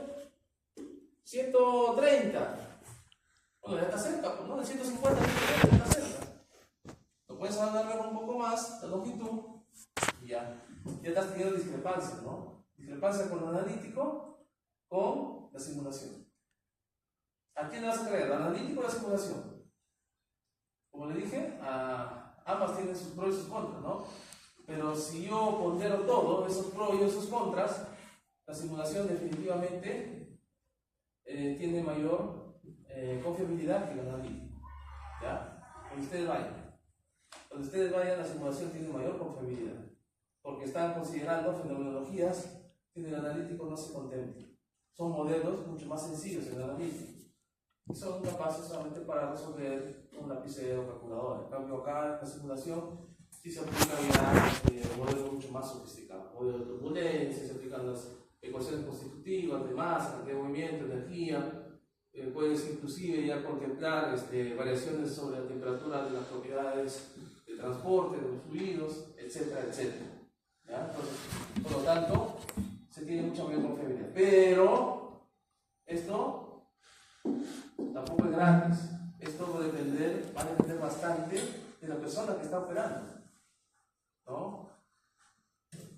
130. Bueno, ya está cerca, ¿no? De 150 ya está cerca. Lo puedes alargar un poco más, la longitud, y ya estás teniendo discrepancia, ¿no? Discrepancia con lo analítico, con la simulación. ¿A quién le vas a creer? ¿Al analítico o a la simulación? Como le dije, ambas tienen sus pros y sus contras, ¿no? Pero si yo pondero todo, esos pros y esos contras, la simulación definitivamente tiene mayor confiabilidad que el analítico. ¿Ya? Cuando ustedes vayan, la simulación tiene mayor confiabilidad, porque están considerando fenomenologías que en el analítico no se contemplan. Son modelos mucho más sencillos en el analítico y son capaces solamente para resolver un lapicero o calculadora. En cambio, acá en la simulación sí se aplican ya modelos mucho más sofisticados, modelos de turbulencia, se aplican las ecuaciones constitutivas de masa, cantidad de movimiento, energía. Puedes inclusive ya contemplar variaciones sobre la temperatura de las propiedades de transporte, de los fluidos, etcétera, etcétera. ¿Ya? Entonces, por lo tanto, se tiene mucha mayor confiabilidad. Pero esto tampoco es gratis. Esto va a depender bastante de la persona que está operando, ¿no?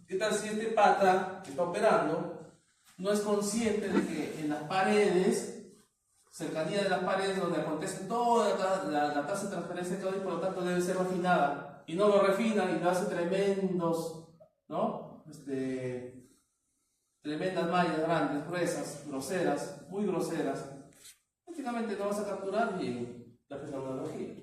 ¿Qué tal si este pata que está operando no es consciente de que en las paredes, cercanía de las paredes donde acontece toda la tasa de transferencia de calor y por lo tanto debe ser refinada, y no lo refina y lo hace tremendos, ¿no? Tremendas mallas grandes, gruesas, groseras, muy groseras, prácticamente no vas a capturar bien la fenomenología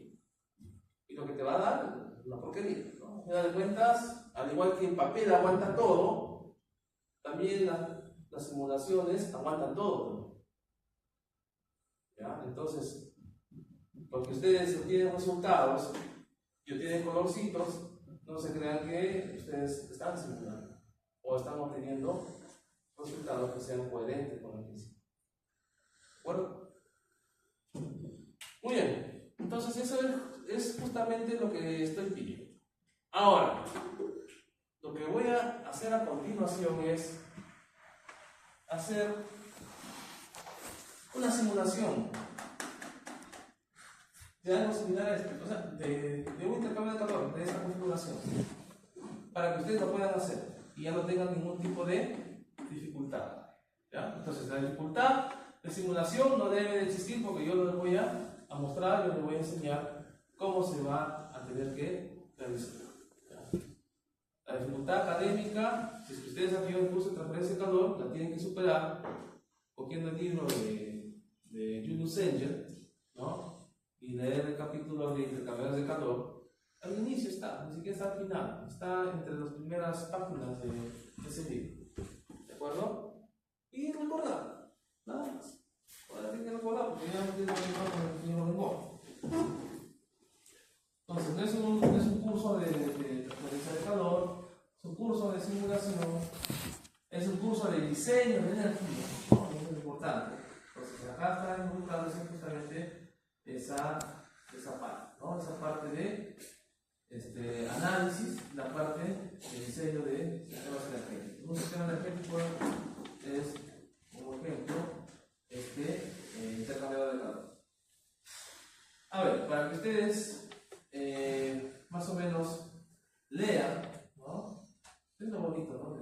y lo que te va a dar es una porquería, ¿no? A final de cuentas, al igual que el papel aguanta todo, también las simulaciones aguantan todo. ¿Ya? Entonces, porque ustedes obtienen resultados y obtienen colorcitos, no se crean que ustedes están simulando o están obteniendo resultados que sean coherentes con el principio. ¿De acuerdo? Muy bien, entonces eso es justamente lo que estoy pidiendo. Ahora, lo que voy a hacer a continuación es hacer una simulación de algo similar a esto, o sea, de un intercambio de calor, de esta configuración, para que ustedes lo puedan hacer y ya no tengan ningún tipo de dificultad. ¿Ya? Entonces, la dificultad de simulación no debe de existir porque yo les voy a mostrar, yo les voy a enseñar cómo se va a tener que realizar. ¿Ya? La dificultad académica, si ustedes han visto el curso de transferencia de calor, la tienen que superar cogiendo el libro de Julius Engel, ¿no? Y leer el capítulo de intercambiadores de calor. Al inicio está, ni siquiera está al final, está entre las primeras páginas de ese libro. ¿De acuerdo? Y recordar, nada más. Ahora tienen que recordar porque ya no tienen que recordar. Entonces, no es un curso de transferencia de calor, es un curso de simulación, es un curso de diseño de energía, ¿no? Eso es importante. Entonces, acá está involucrándose justamente esa parte, ¿no? Esa parte de análisis, la parte de diseño de sistemas energéticos. Un sistema energético es, como ejemplo, intercambiador de calor. A ver, para que ustedes más o menos lean, ¿no? Es lo bonito, ¿no?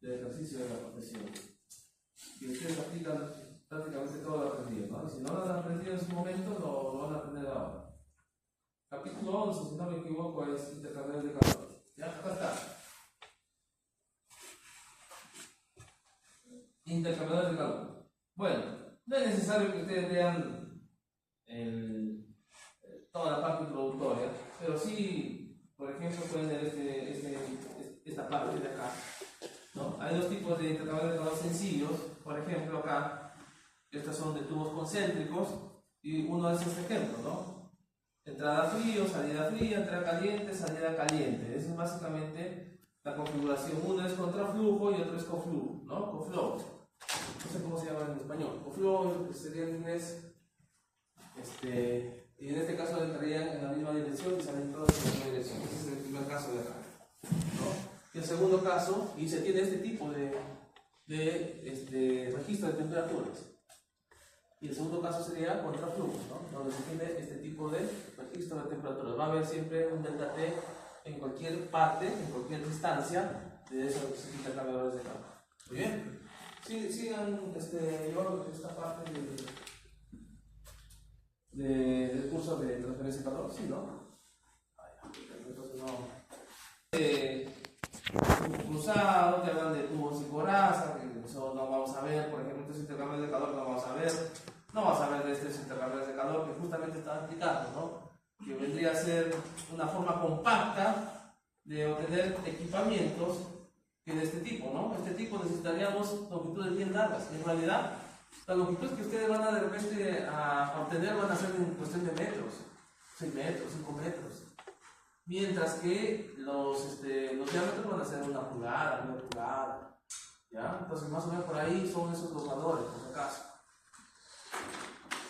Del ejercicio de la profesión. Que ustedes aplican prácticamente todo lo aprendido, ¿no? Y si no lo han aprendido en su momento, lo van a aprender ahora. Capítulo 11, si no me equivoco, es intercambiadores de calor. Ya, acá está. Intercambiadores de calor. Bueno, no es necesario que ustedes vean toda la parte introductoria, pero sí, por ejemplo, pueden ver esta parte de acá, ¿no? Hay dos tipos de intercambiadores de calor sencillos. Por ejemplo, acá, estos son de tubos concéntricos, y uno es este ejemplo, ¿no? Entrada frío, entrada caliente, salida caliente. Esa es básicamente la configuración. Uno es contraflujo y otro es coflujo, ¿no? Coflow. No sé cómo se llama en español. Coflow sería en inglés. Y en este caso entrarían en la misma dirección y salen todos en la misma dirección. Ese es el primer caso de acá, ¿no? Y el segundo caso, y se tiene este tipo de registro de temperaturas. Y el segundo caso sería contraflujo, ¿no? Donde se tiene este tipo de registro de temperaturas. Va a haber siempre un delta T en cualquier parte, en cualquier distancia de esos intercambiadores de calor. Muy bien. Sigan llevando esta parte del curso de transferencia de calor, ¿sí, no? Entonces no. Cruzado, te hablan de tubos y coraza, que eso no vamos a ver. Por ejemplo, estos intercambios de calor no vamos a ver. No vamos a ver de estos intercambios de calor que justamente están explicando, ¿no? Que vendría a ser una forma compacta de obtener equipamientos que de este tipo, ¿no? Este tipo necesitaríamos longitudes bien largas. En realidad, las longitudes que ustedes van a de repente a obtener van a ser en cuestión de metros, 6 metros, 5 metros. Mientras que los diámetros van a ser 1 pulgada, 1 pulgada. ¿Ya? Entonces, más o menos por ahí son esos los valores, por si acaso.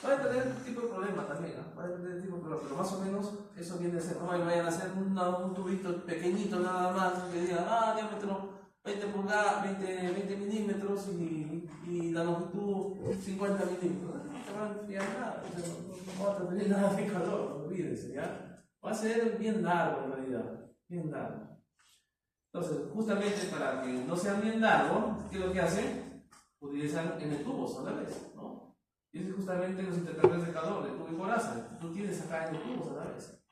Va a tener un tipo de problema también, ¿no? Va a tener tipo de problema, pero más o menos eso viene a ser. No vayan a hacer un tubito pequeñito nada más que digan, diámetro 20 pulgadas, 20 milímetros y la longitud 50 milímetros. No te van a enfriar nada, no va a tener nada de calor, no olvídense, ¿ya? Va a ser bien largo en realidad, bien largo. Entonces, justamente para que no sea bien largo, ¿qué es lo que hacen? Utilizan en el tubo a la vez, ¿no? Y es justamente los intercambios de calor, de tubo y coraza. Tú tienes acá en los tubos a la vez.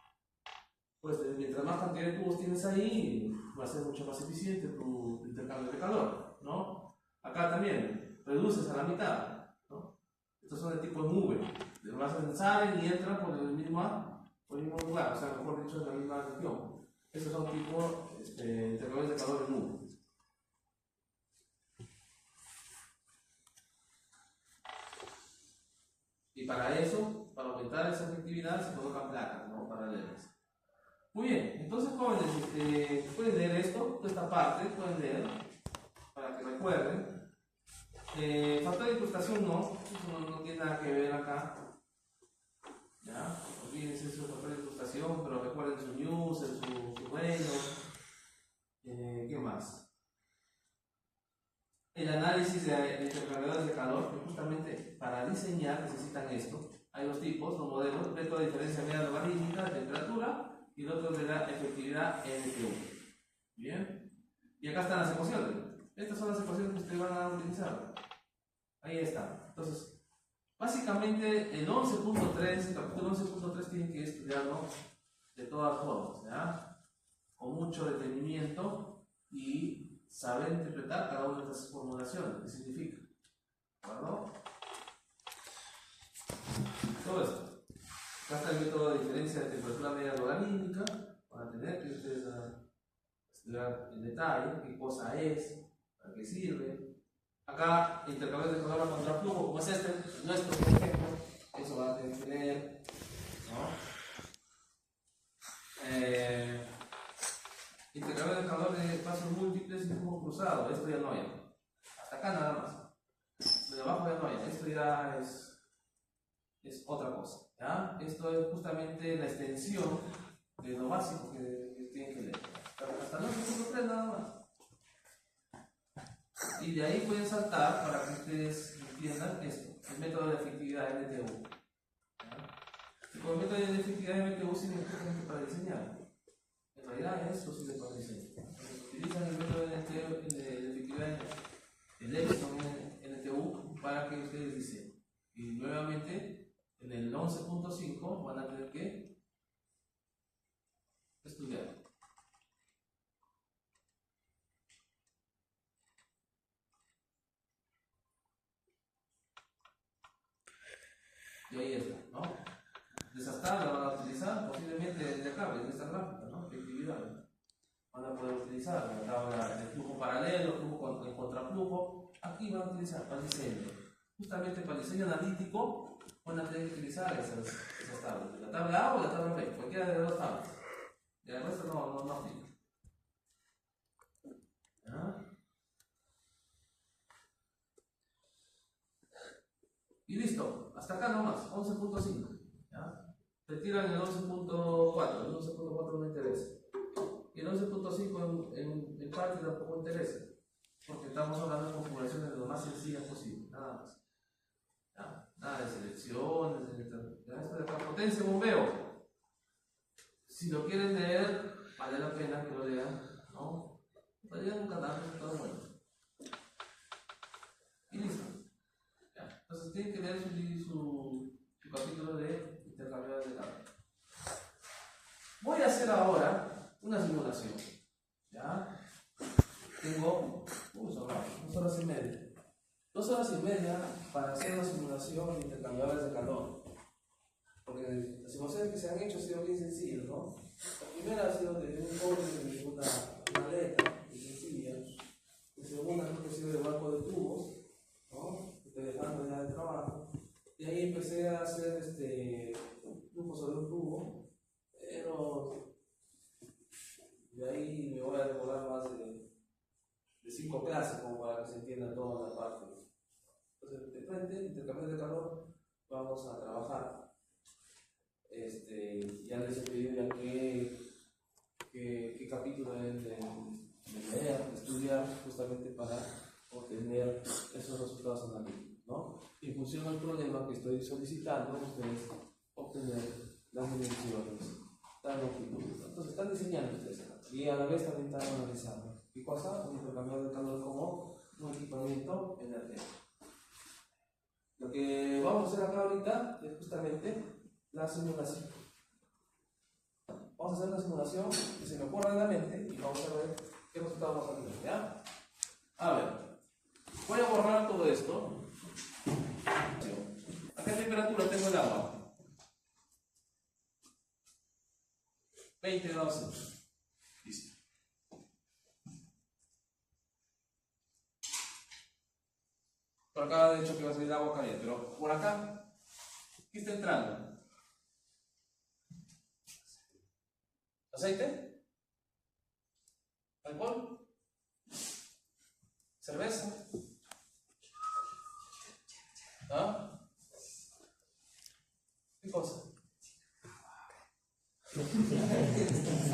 Pues mientras más cantidad de tubos tienes ahí, va a ser mucho más eficiente tu intercambio de calor, ¿no? Acá también, reduces a la mitad, ¿no? Estos son de tipo nube. Salen y entran por el mismo lugar, o sea, mejor dicho, en la misma región. Estos son tipo intercambios de calor en nube. Y para eso, para aumentar esa efectividad, se colocan placas, ¿no? Paralelas. Muy bien, entonces jóvenes, pueden leer esto, toda esta parte, pueden leer, para que recuerden. Factor de incrustación no, eso no tiene nada que ver acá. Ya, olvídense su factor de incrustación, pero recuerden su news, su reino. ¿Qué más? El análisis de intercambiadores de calor, que justamente para diseñar necesitan esto. Hay dos tipos, los modelos, método de diferencia media logarítmica de temperatura y el otro de la efectividad NTU. Bien, y acá están las ecuaciones. Estas son las ecuaciones que ustedes van a utilizar. Ahí está. Entonces, básicamente el 11.3, el capítulo 11.3 tienen que estudiarlo de todas formas, ¿ya? Con mucho detenimiento y saber interpretar cada una de estas formulaciones, qué significa. ¿De acuerdo? Todo esto. Acá está el método de diferencia de temperatura media logarítmica, para tener que ustedes estudiar en detalle qué cosa es, para qué sirve. Acá, intercambios de calor a contraflujo, como es nuestro por ejemplo, eso va a tener que leer, ¿no? Intercambio de calor de pasos múltiples y flujo cruzado, esto ya no hay. Hasta acá nada más. De abajo ya no hay, esto ya es otra cosa. ¿Ya? Esto es justamente la extensión de lo básico que tienen que leer. Hasta el 9.3 nada más. Y de ahí pueden saltar para que ustedes entiendan esto, el método de efectividad NTU. Y con el método de efectividad NTU sirve justamente para diseñar. En realidad esto sirve para diseñar. Utilizan el método de efectividad, el Epsilon NTU, para que ustedes diseñen. Y nuevamente, en el 11.5 van a tener que estudiar. Y ahí está, ¿no? Esas tablas van a utilizar posiblemente de acá, en esta gráfica, ¿no? De actividad. Van a poder utilizar la tabla de flujo paralelo, flujo en contraflujo. Aquí van a utilizar para el diseño. Justamente para el diseño analítico van a tener que utilizar esas tablas. La tabla A o la tabla B, cualquiera de las dos tablas. Y el resto no aplica. ¿Ya? Y listo, hasta acá nomás, 11.5. ¿Ya? Retiran el 11.4, el 11.4 no interesa. Y el 11.5 en parte tampoco interesa, porque estamos hablando de configuraciones lo más sencillas posible, nada más. ¿Ya? Nada de selecciones, ya esto de la potencia bombeo. Si lo quieren leer, vale la pena que lo lean, ¿no? Vayan un canal, todo bueno. Y listo. ¿Ya? Entonces tienen que leer su capítulo de intercambiadores de carga. Voy a hacer ahora una simulación. ¿Ya? Tengo 2 horas y media. 2 horas y media para hacer una simulación de intercambiadores de calor. Porque las simulaciones que se han hecho han sido bien sencillas, ¿no? La primera ha sido de un cobre de una aleta, muy sencilla. La segunda creo que ha sido de banco de tubos, ¿no? Estoy dejando ya de trabajo. Y ahí empecé a hacer flujo sobre un tubo, pero de ahí me voy a demorar más de 5 clases como para que se entienda toda la parte. Entonces, de frente, intercambio de calor, vamos a trabajar. Ya les he pedido ya qué capítulo deben de leer, de estudiar, justamente para obtener esos resultados analíticos, ¿no? En función del problema que estoy solicitando, ustedes obtener las dimensiones, la longitud. Entonces están diseñando ustedes acá y a la vez también están analizando. ¿Qué cosa? Un intercambiador de calor como un equipamiento energético. Lo que vamos a hacer acá ahorita es justamente la simulación. Vamos a hacer una simulación que se me ocurra en la mente y vamos a ver qué resultado vamos a tener, ¿ya? A ver, voy a borrar todo esto. ¿A qué temperatura tengo el agua? 20 grados centígrados. Listo. Por acá de hecho que va a salir agua caliente, pero por acá, ¿qué está entrando? ¿Aceite? ¿Alcohol? ¿Cerveza? ¿Ah? ¿Qué cosa?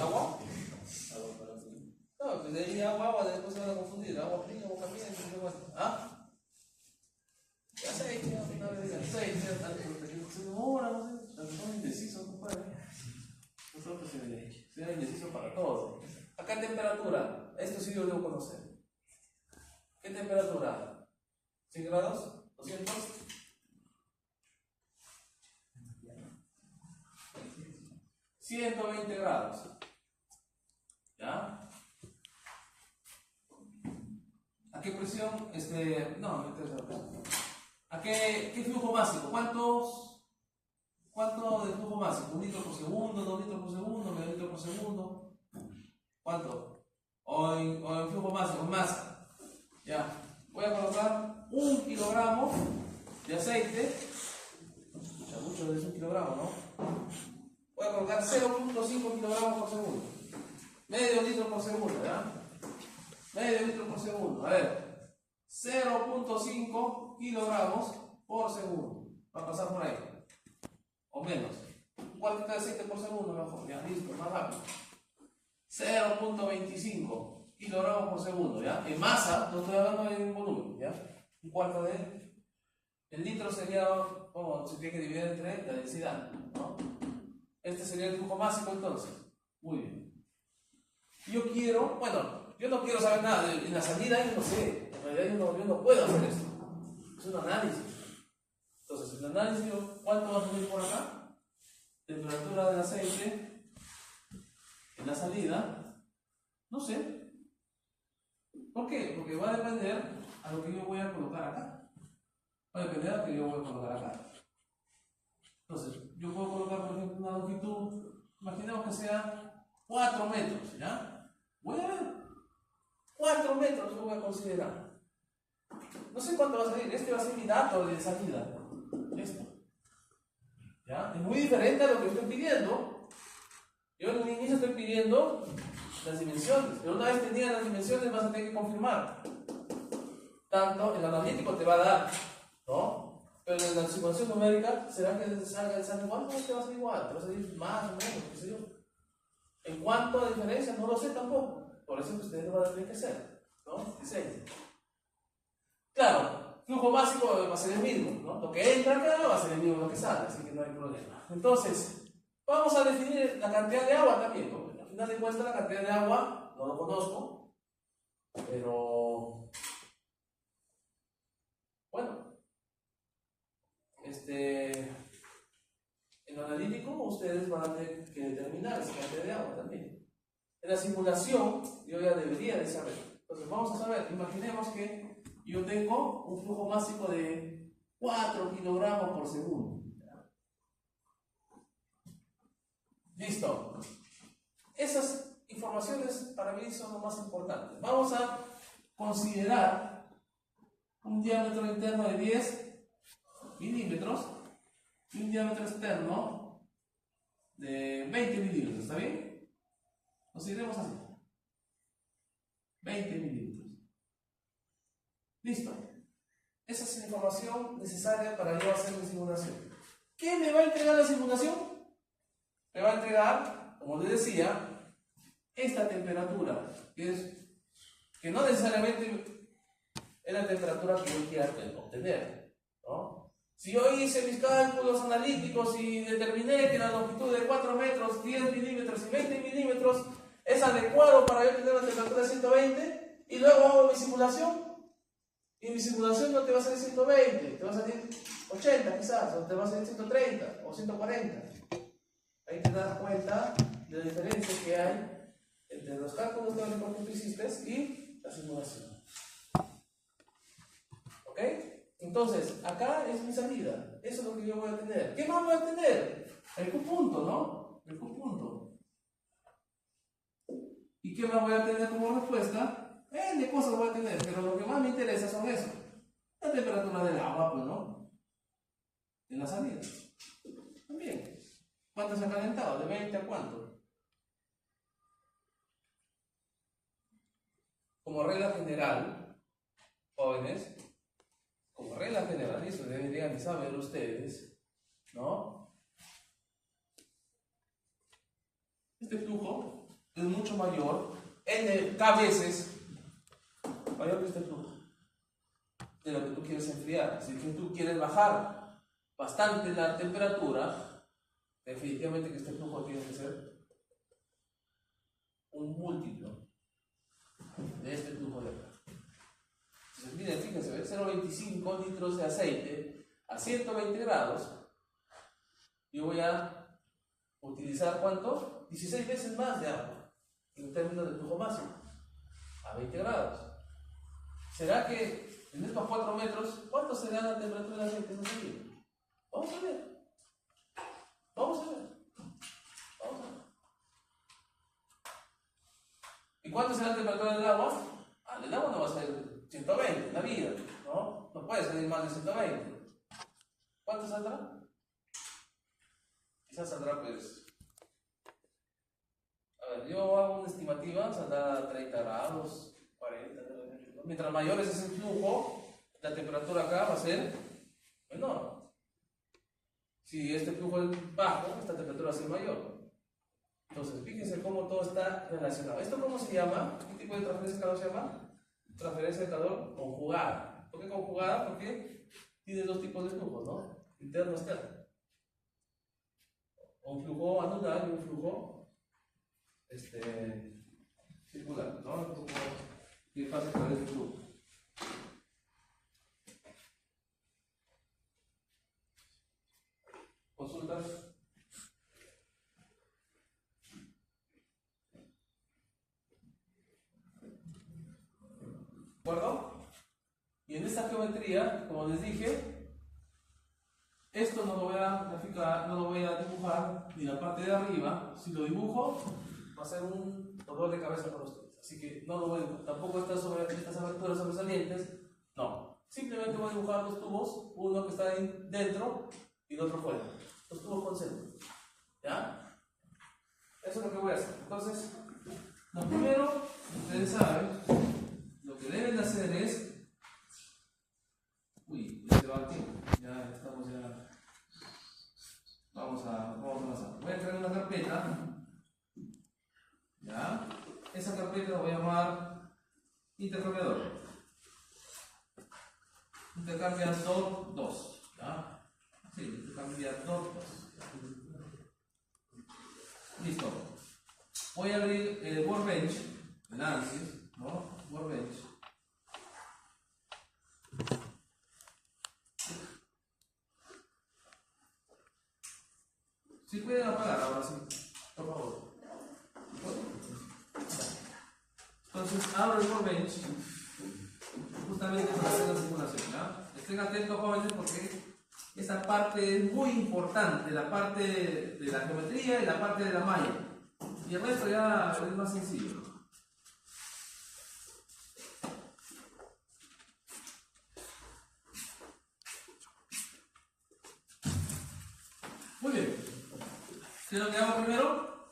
¿Agua? No, pues de ahí agua, después se van a confundir. Agua fría, agua caliente, ¿ah? Aceite, no le digan aceite, se demora, no sé, son indecisos, compadre. Nosotros se indeciso para todo. Acá temperatura, esto sí yo debo conocer. ¿Qué temperatura? ¿100 grados? ¿200? ¿120 grados? ¿Ya? ¿A qué presión? No, me interesa la presión. ¿A qué flujo básico? ¿Cuánto de flujo básico? ¿1 litro por segundo? ¿2 litros por segundo? ¿Medio litro por segundo? ¿Cuánto? O en flujo básico, en masa. Ya. Voy a colocar 1 kilogramo de aceite. Ya mucho es 1 kilogramo, ¿no? Voy a colocar 0.5 kilogramos por segundo. Medio litro por segundo, ¿ya? Medio litro por segundo. A ver. 0.5 kilogramos por segundo. Va a pasar por ahí. O menos. Un cuartito de aceite por segundo mejor. Ya, listo, más rápido. 0.25 kilogramos por segundo, ¿ya? En masa, no estoy hablando en volumen, ¿ya? Un cuarto de... El litro sería, como se tiene que dividir entre la densidad, ¿no? Este sería el flujo básico entonces. Muy bien. Yo quiero, bueno, yo no quiero saber nada. En la salida yo no sé. En realidad yo no puedo hacer esto. Es un análisis. Entonces, el análisis, ¿cuánto va a subir por acá? Temperatura del aceite. la salida, no sé. ¿Por qué? Porque va a depender a lo que yo voy a colocar acá. Va a depender a lo que yo voy a colocar acá. Entonces, yo puedo colocar, por ejemplo, una longitud, imaginemos que sea 4 metros, ¿ya? Voy a ver, 4 metros yo voy a considerar. No sé cuánto va a salir, este va a ser mi dato de salida. Esto. ¿Ya? Es muy diferente a lo que estoy pidiendo. Yo en el inicio estoy pidiendo las dimensiones, pero una vez tenidas las dimensiones vas a tener que confirmar. Tanto el analítico te va a dar, ¿no? Pero en la simulación numérica, ¿será que salga igual? No, te va a salir igual, te va a salir más o menos, qué sé yo. En cuanto a diferencia, no lo sé tampoco. Por eso que ustedes lo van a tener que hacer, ¿no? Diseño. Claro, flujo básico va a ser el mismo, ¿no? Lo que entra acá va a ser el mismo lo que sale, así que no hay problema. Entonces, vamos a definir la cantidad de agua también, ¿no? Al final de cuentas, la cantidad de agua no lo conozco, pero bueno, en lo analítico ustedes van a tener que determinar esa cantidad de agua también. En la simulación, yo ya debería de saber. Entonces, vamos a saber, imaginemos que yo tengo un flujo básico de 4 kilogramos por segundo. Listo. Esas informaciones para mí son lo más importante. Vamos a considerar un diámetro interno de 10 milímetros y un diámetro externo de 20 milímetros. ¿Está bien? Consideremos así. 20 milímetros. Listo. Esa es la información necesaria para yo hacer mi simulación. ¿Qué me va a entregar la simulación? Me va a entregar, como les decía, esta temperatura, que no necesariamente es la temperatura que yo quiera obtener, ¿no? Si yo hice mis cálculos analíticos y determiné que la longitud de 4 metros, 10 milímetros y 20 milímetros es adecuado para yo tener una temperatura de 120, y luego hago mi simulación, y mi simulación no te va a salir 120, te va a salir 80 quizás, o te va a salir 130 o 140. Ahí te das cuenta de la diferencia que hay entre los cálculos teóricos que tú hiciste y la simulación. ¿Ok? Entonces, acá es mi salida. Eso es lo que yo voy a tener. ¿Qué más voy a tener? El Q-punto, ¿no? El Q-punto. ¿Y qué más voy a tener como respuesta? De cosas voy a tener, pero lo que más me interesa son eso. La temperatura del agua, pues, ¿no? En la salida. También. ¿Cuánto se ha calentado? ¿De 20 a cuánto? Como regla general, jóvenes, como regla general, y eso deberían saber ustedes, ¿no? Este flujo es mucho mayor, K veces mayor que este flujo, de lo que tú quieres enfriar. Si tú quieres bajar bastante la temperatura, definitivamente que este flujo tiene que ser un múltiplo de este flujo de acá. Entonces, miren, fíjense, 0,25 litros de aceite a 120 grados. Yo voy a utilizar, ¿cuánto? 16 veces más de agua en términos de flujo básico a 20 grados. ¿Será que en estos 4 metros, cuánto será la temperatura del aceite en ese día? Vamos a ver. Vamos a ver. Vamos a ver. ¿Y cuánto será la temperatura del agua? El agua no va a ser 120 en la vida, ¿no? No puede salir más de 120. ¿Cuánto saldrá? Quizás saldrá, pues. A ver, yo hago una estimativa, saldrá a 30 grados, 40. Mientras mayor es el flujo, la temperatura acá va a ser menor. Si este flujo es bajo, esta temperatura va a ser mayor. Entonces, fíjense cómo todo está relacionado. ¿Esto cómo se llama? ¿Qué tipo de transferencia de calor se llama? Transferencia de calor conjugada. ¿Por qué conjugada? Porque tiene dos tipos de flujos, ¿no? Interno y externo. Un flujo anular y un flujo circular, ¿no? Un flujo que pasa a través del flujo. ¿Consultas? geometría, como les dije, esto no lo voy a graficar, no lo voy a dibujar ni la parte de arriba. Si lo dibujo, va a ser un dolor de cabeza para ustedes. Así que no lo voy a dibujar. Tampoco estas aberturas sobresalientes, no. Simplemente voy a dibujar los tubos, uno que está ahí dentro y el otro fuera. Los tubos concéntricos. ¿Ya? Eso es lo que voy a hacer. Entonces, lo primero, ustedes saben, lo que deben hacer es... Uy, ya se va el tiempo. Ya estamos ya... Vamos a avanzar. Voy a crear una carpeta. ¿Ya? Esa carpeta la voy a llamar intercambiador. Intercambiador 2. ¿Ya? Sí, intercambiador 2. Listo. Voy a abrir el Workbench, el ANSYS, ¿no? Workbench. Si pueden apagar ahora sí, por favor. Entonces abro el Workbench justamente para hacer la simulación, ¿ya? Estén atentos, jóvenes, porque esta parte es muy importante, la parte de la geometría y la parte de la malla. Y el resto ya es más sencillo. Muy bien. ¿Qué es lo que hago primero?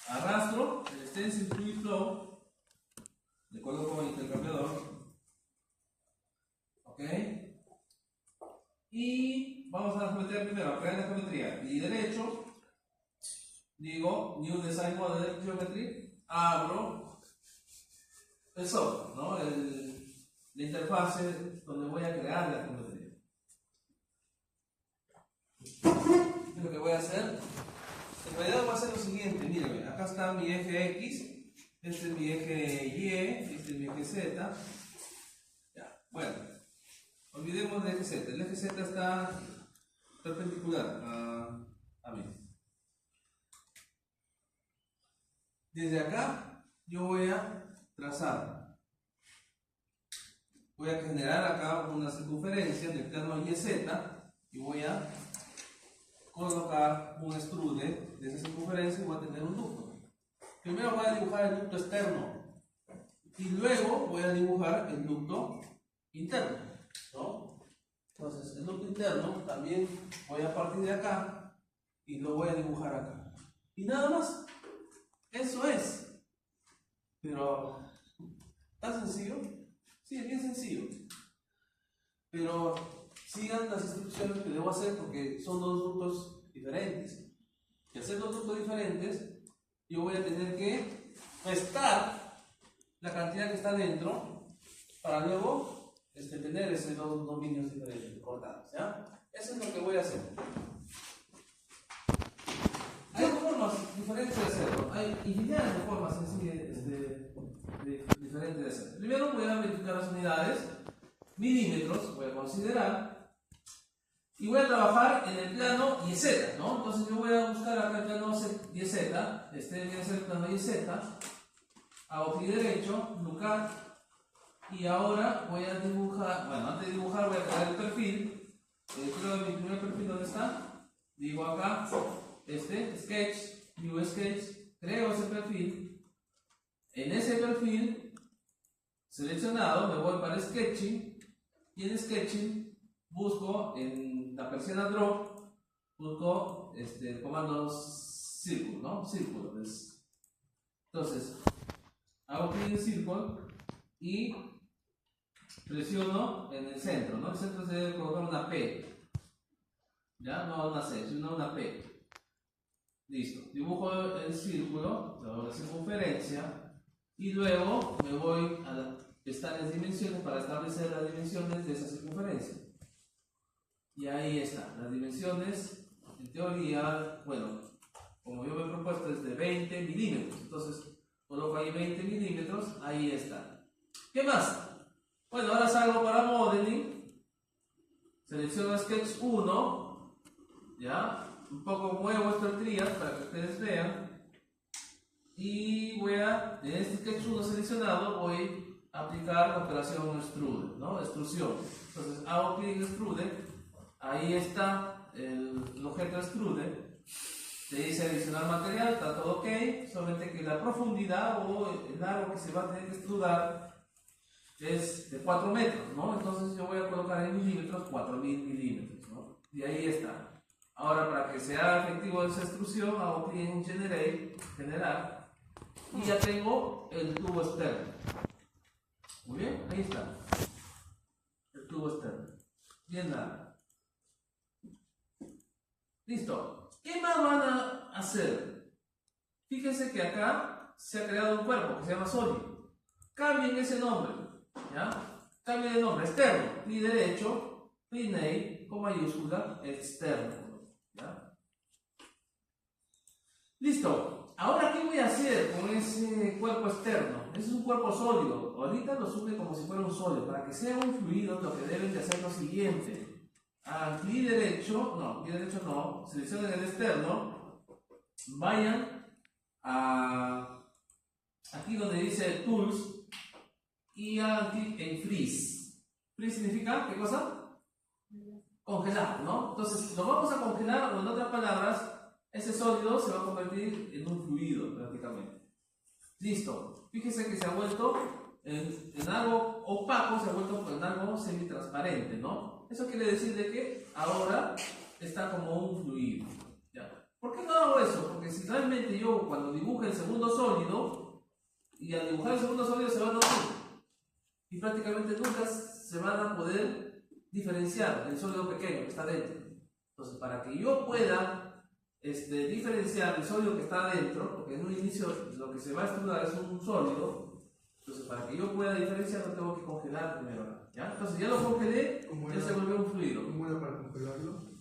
Arrastro el Stencil Fluid Flow, le coloco el intercambiador. ¿Ok? Y vamos a la geometría primero, a crear la geometría. Y derecho, digo New Design Model Geometry, abro el software, ¿no? La interfase donde voy a crear la geometría. ¿Qué es lo que voy a hacer? En realidad voy a hacer lo siguiente, mírenme, acá está mi eje X, este es mi eje Y, este es mi eje Z. Ya, bueno, olvidemos del eje Z, el eje Z está perpendicular a mí. Desde acá yo voy a trazar, voy a generar acá una circunferencia del plano YZ y voy a colocar un extrude de esa circunferencia y voy a tener un ducto. Primero voy a dibujar el ducto externo y luego voy a dibujar el ducto interno, ¿no? Entonces el ducto interno también voy a partir de acá y lo voy a dibujar acá. Y nada más. Eso es. Pero, ¿tan sencillo? Sí, es bien sencillo. Pero sigan las instrucciones que debo hacer porque son dos ductos diferentes. Y hacer dos ductos diferentes, yo voy a tener que restar la cantidad que está dentro para luego tener esos dos dominios diferentes cortados. ¿Ya? Eso es lo que voy a hacer. Hay formas diferentes de hacerlo, hay infinidad de formas diferentes de hacerlo. Primero voy a verificar las unidades, milímetros, voy a considerar, y voy a trabajar en el plano YZ, ¿no? Entonces yo voy a buscar acá el plano YZ, este viene a ser el plano YZ, hago clic derecho, buscar, y ahora voy a dibujar, bueno, antes de dibujar voy a crear el perfil, creo que mi primer perfil, ¿dónde está? Digo acá, Sketch, New Sketch, creo ese perfil. En ese perfil seleccionado me voy para Sketching y en Sketching busco en la persiana Drop, busco el comando Círculo, ¿no? Círculo. Entonces, hago clic en Círculo y presiono en el centro, ¿no? El centro se debe colocar una P, ¿ya? No una C, sino una P. Listo, dibujo el círculo, la circunferencia y luego me voy a las pestañas dimensiones para establecer las dimensiones de esa circunferencia. Y ahí están, las dimensiones, en teoría, bueno, como yo me he propuesto es de 20 milímetros, entonces coloco ahí 20 milímetros, ahí está. ¿Qué más? Bueno, ahora salgo para Modeling, selecciono Sketch 1, ¿ya? Un poco muevo esto en trías para que ustedes vean y voy a, en este Sketch 1 seleccionado, voy aplicar la operación extrude, ¿no? Extrusión. Entonces hago clic en extrude, ahí está el objeto extrude, te dice adicionar material, está todo ok, solamente que la profundidad o el largo que se va a tener que extrudar es de 4 metros, ¿no? Entonces yo voy a colocar en milímetros 4000 milímetros, ¿no? Y ahí está. Ahora, para que sea efectivo esa extrusión, hago clic en Generate, generar, y ya tengo el tubo externo. Muy bien, ahí está. El tubo externo. Bien nada. Listo. ¿Qué más van a hacer? Fíjense que acá se ha creado un cuerpo que se llama sólido. Cambien ese nombre, ¿ya? Cambien el nombre, externo. Clic derecho, rename con mayúscula, externo, ¿ya? Listo. Ahora, ¿qué voy a hacer con ese cuerpo externo? Ese es un cuerpo sólido. Ahorita lo sube como si fuera un sólido. Para que sea un fluido, lo que deben de hacer es lo siguiente. Clic derecho, no, seleccionen el externo, vayan a aquí donde dice Tools y hagan clic en Freeze. Freeze significa, ¿qué cosa? Congelar, ¿no? Entonces lo vamos a congelar, o en otras palabras, ese sólido se va a convertir en un fluido prácticamente. Listo. Fíjense que se ha vuelto en algo opaco, se ha vuelto en algo semitransparente, ¿no? Eso quiere decir de que ahora está como un fluido. ¿Ya? ¿Por qué no hago eso? Porque si realmente yo cuando dibuje el segundo sólido, y al dibujar el segundo sólido se va a notar, y prácticamente nunca se van a poder diferenciar el sólido pequeño que está dentro. Entonces, para que yo pueda diferenciar el sólido que está adentro, porque en un inicio lo que se va a extrudar es un sólido, entonces para que yo pueda diferenciarlo tengo que congelar primero, ¿ya? Entonces ya lo congelé, ya se volvió un fluido. ¿Cómo era para congelarlo?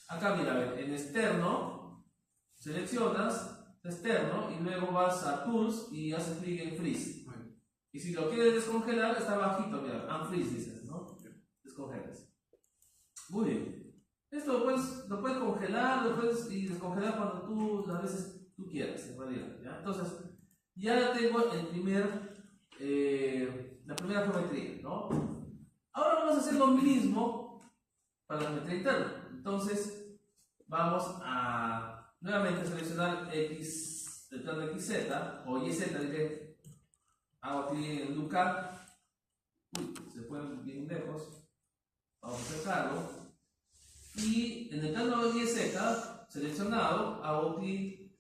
Acá mira, a ver, en externo, seleccionas externo y luego vas a Tools y haces clic en Freeze. Bueno. Y si lo quieres descongelar, está bajito, mira, Unfreeze dices, ¿no? Descongelas. Muy bien. Esto lo puedes congelar, y descongelar cuando las veces tú quieras, en realidad, ¿ya? Entonces, ya tengo la primera geometría, ¿no? Ahora vamos a hacer lo mismo para la geometría interna. Entonces, vamos a nuevamente seleccionar X, el plano XZ, o YZ, diré. Hago clic en Lookup. Uy, se fueron bien lejos. Vamos a sacarlo. Y en el plano YZ, seleccionado, hago clic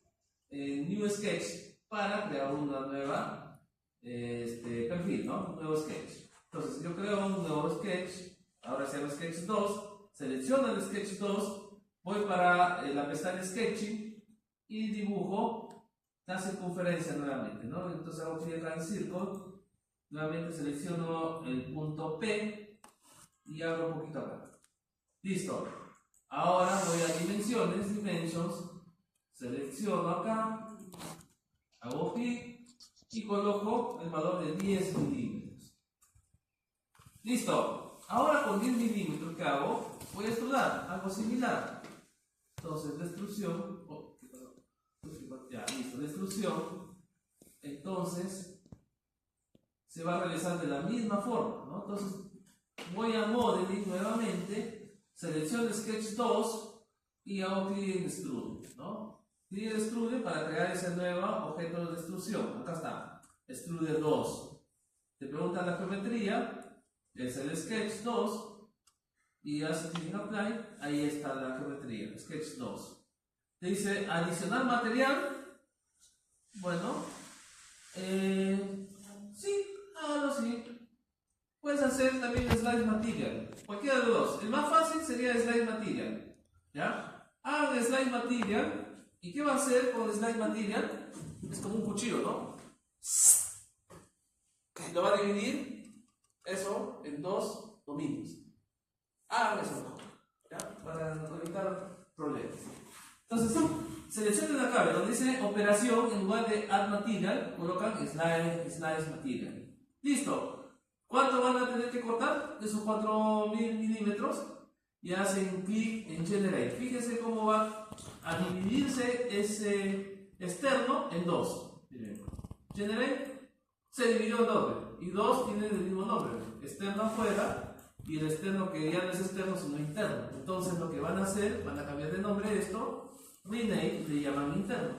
en New Sketch para crear una nueva perfil, ¿no? Un nuevo sketch. Entonces, yo creo un nuevo sketch, ahora se llama Sketch 2, selecciono el Sketch 2, voy para la pestaña Sketching y dibujo la circunferencia nuevamente, ¿no? Entonces hago clic acá en Circle, nuevamente selecciono el punto P y abro un poquito acá. Listo. Ahora voy a Dimensions, selecciono acá, hago clic y coloco el valor de 10 milímetros. Listo. Ahora con 10 milímetros, ¿qué hago? Voy a extrudar algo similar. Entonces, la extrusión, ya, listo, la extrusión, entonces, se va a realizar de la misma forma, ¿no? Entonces, voy a Modeling nuevamente, selecciono Sketch 2 y hago clic en Extrude, ¿no? Clic en Extrude para crear ese nuevo objeto de extrusión. Acá está, Extrude 2. Te pregunta la geometría, es el Sketch 2 y haces clic en Apply, ahí está la geometría, Sketch 2. Te dice adicionar material. Bueno, sí, hágalo sí. Puedes hacer también Slice Material, cualquiera de los dos. El más fácil sería Slice Material, ¿ya? Hagan Slice Material. ¿Y qué va a hacer con Slice Material? Es como un cuchillo, ¿no? Lo va a dividir eso en dos dominios. Hagan eso, ¿ya? Para evitar problemas. Entonces, seleccionen acá, donde dice operación, en lugar de Add Material, colocan Slice Material. Listo. ¿Cuánto van a tener que cortar? De esos 4000 milímetros. Y hacen clic en Generate. Fíjense cómo va a dividirse ese externo en dos. Generate, se dividió en doble. Y dos tienen el mismo nombre. Externo afuera y el externo que ya no es externo sino interno. Entonces lo que van a hacer, van a cambiar de nombre esto, rename, le llaman interno.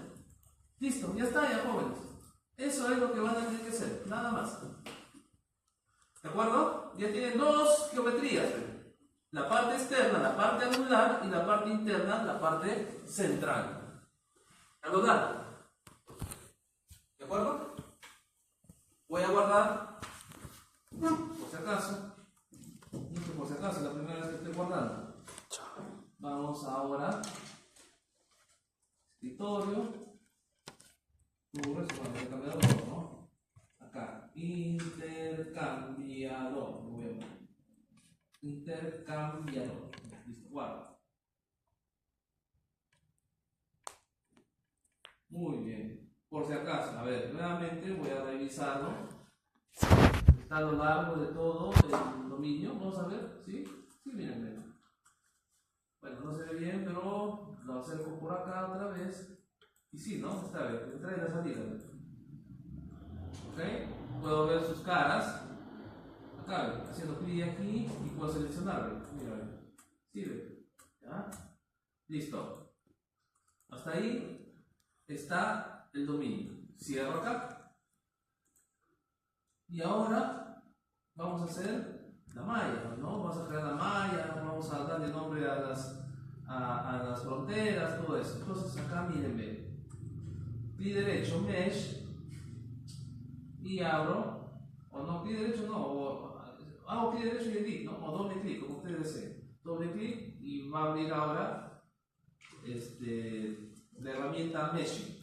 Listo, ya está, ya jóvenes. Eso es lo que van a tener que hacer, nada más. ¿De acuerdo? Ya tienen dos geometrías. La parte externa, la parte anular, y la parte interna, la parte central. Anular. ¿De acuerdo? Voy a guardar, por si acaso, no sé por si acaso, es la primera vez que estoy guardando. Vamos ahora, escritorio, intercambiador, ¿no? Acá, intercambiador, lo voy a poner. Intercambiador, listo, guarda. Muy bien. Por si acaso, a ver, nuevamente voy a revisarlo. Está a lo largo de todo el dominio. Vamos a ver, ¿sí? Sí, miren, miren. Bueno, no se ve bien, pero lo acerco por acá otra vez. Y sí, ¿no? Está bien, entra y la salida. ¿Ok? Puedo ver sus caras. Acá, ¿ven? Haciendo clic aquí y puedo seleccionarlo. Mira, ¿ven? ¿Sí? ¿Ven? ¿Ya? Listo. Hasta ahí está el dominio. Cierro acá. Y ahora vamos a hacer la malla, ¿no? Vamos a crear la malla, vamos a darle nombre a las fronteras, todo eso. Entonces acá miren, ven. Clic derecho, mesh, y abro, o no, clic derecho no, o hago clic derecho y edit, ¿no? O doble clic, como ustedes deseen. Doble clic y va a abrir ahora la herramienta meshing.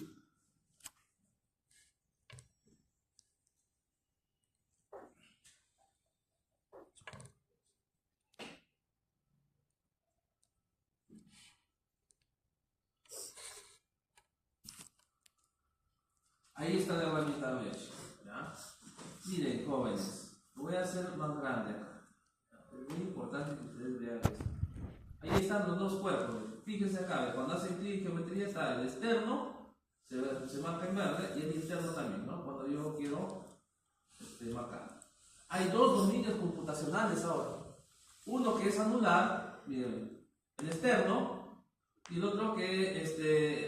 Ahí está la herramienta Mesh. ¿Ya? Miren, jóvenes, lo voy a hacer más grande acá. Es muy importante que ustedes vean esto. Ahí están los dos cuerpos. Fíjense acá, cuando hacen clic en geometría está el externo, se marca en verde, y el interno también, ¿no? Cuando yo quiero marcar. Hay dos dominios computacionales ahora. Uno que es anular, miren, el externo, y el otro que es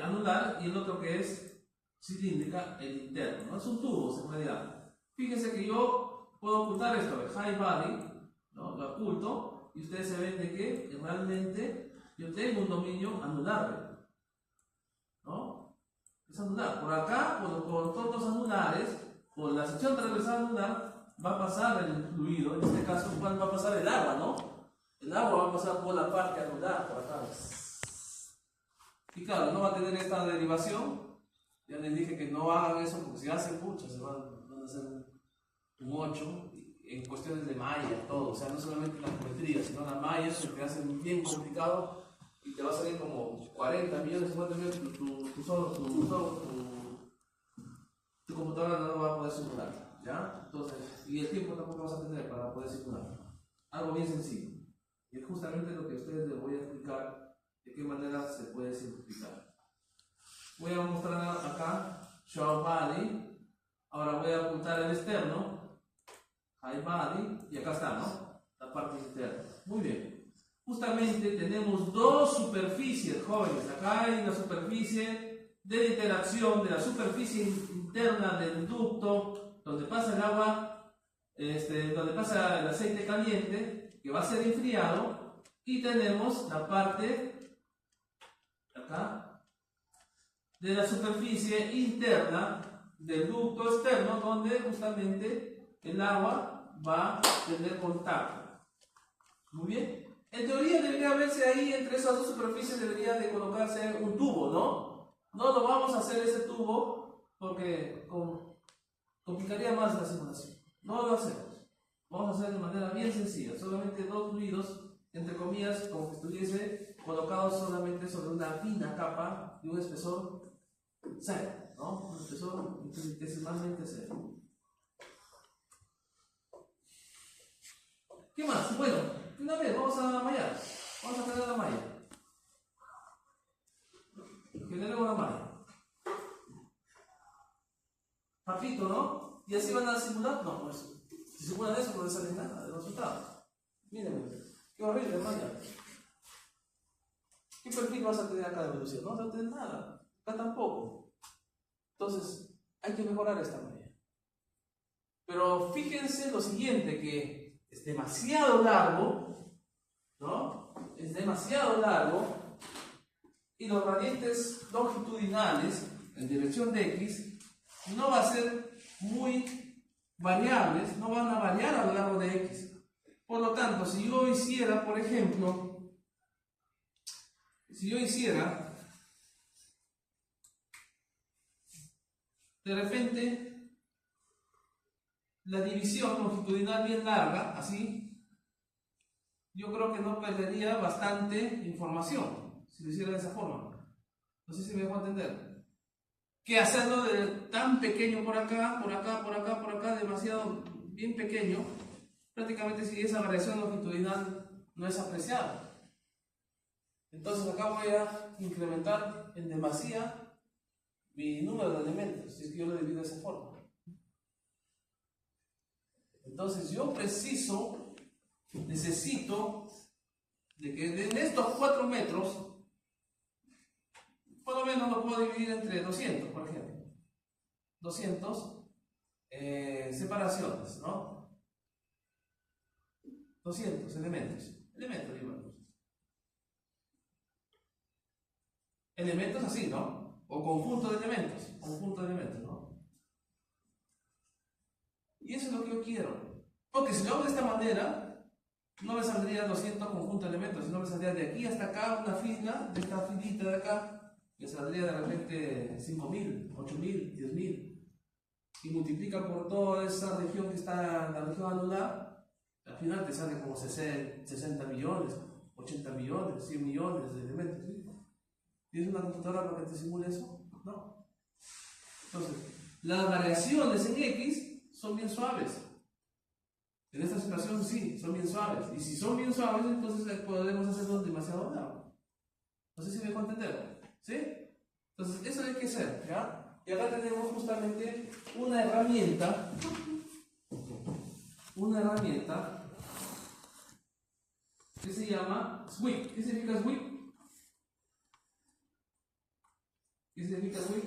anular, y el otro que es cilíndrica, el interno. No son tubos en realidad. Fíjense que yo puedo ocultar esto, el high body, ¿no? Lo oculto, y ustedes se ven de que realmente yo tengo un dominio anular, ¿no? Es anular. Por acá, por todos los anulares, por la sección transversal anular, va a pasar el fluido, en este caso, ¿cuál va a pasar? El agua, ¿no? El agua va a pasar por la parte anular, por acá. Y claro, no va a tener esta derivación. Ya les dije que no hagan eso porque si hacen muchas se van a hacer un 8 en cuestiones de malla, todo. O sea, no solamente la geometría, sino las mallas se te hacen bien complicado y te va a salir como 40 millones, 50 millones, tu computadora no lo va a poder simular. ¿Ya? Entonces, y el tiempo tampoco vas a tener para poder simular. Algo bien sencillo. Y es justamente lo que a ustedes les voy a explicar de qué manera se puede simplificar. Voy a mostrar acá show body. Ahora voy a ocultar el externo, high body, y acá está, ¿no? La parte interna. Muy bien. Justamente tenemos dos superficies, jóvenes. Acá hay la superficie de la interacción de la superficie interna del ducto, donde pasa el agua, donde pasa el aceite caliente, que va a ser enfriado, y tenemos la parte acá de la superficie interna del ducto externo, donde justamente el agua va a tener contacto. Muy bien. En teoría debería verse ahí, entre esas dos superficies debería de colocarse un tubo, ¿no? No lo vamos a hacer ese tubo porque complicaría más la simulación. No lo hacemos. Vamos a hacer de manera bien sencilla, solamente dos fluidos, entre comillas, como que estuviese colocados solamente sobre una fina capa de un espesor cero, ¿no? Un espesor infinitesimalmente cero. ¿Qué más? Bueno, una vez vamos a mallar. Vamos a generar la malla. Generemos la malla. Rapidito, ¿no? ¿Y así van a simular? No, pues, si simulan eso no les sale nada de resultado. Miren, qué horrible, hermano. ¿Qué perfil vas a tener acá de velocidad? No vas a tener nada, acá tampoco. Entonces, hay que mejorar esta manera. Pero fíjense lo siguiente, que es demasiado largo, ¿no? Es demasiado largo, y los gradientes longitudinales en dirección de X no van a ser muy variables, no van a variar a lo largo de X. Por lo tanto, si yo hiciera, por ejemplo, de repente la división longitudinal bien larga, así, yo creo que no perdería bastante información si lo hiciera de esa forma. No sé si me dejo entender. Que hacerlo de tan pequeño por acá, por acá, por acá, por acá, demasiado bien pequeño, prácticamente si esa variación longitudinal no es apreciada. Entonces acá voy a incrementar en demasía mi número de elementos, si es que yo lo divido de esa forma. Entonces yo necesito de que en estos 4 metros, por lo menos lo puedo dividir entre 200, por ejemplo. 200 separaciones, ¿no? 200 elementos. Elementos así, ¿no? O conjunto de elementos, ¿no? Y eso es lo que yo quiero. Porque si lo hago de esta manera, no me saldría 200 conjuntos de elementos, sino me saldría de aquí hasta acá una fila, de esta filita de acá, me saldría de repente 5.000, 8.000, 10.000. Y multiplica por toda esa región que está en la región anular, al final te sale como 60 millones, 80 millones, 100 millones de elementos. ¿Sí? ¿Tienes una computadora para que te simule eso? No. Entonces, las variaciones en X son bien suaves. En esta situación sí, son bien suaves. Y si son bien suaves, entonces podemos hacerlo demasiado largo. No sé si me dejo entender. ¿Sí? Entonces, eso hay que hacer, ¿ya? Y acá tenemos justamente una herramienta que se llama SWIP. ¿Qué significa SWIP? ¿Qué significa SWIP?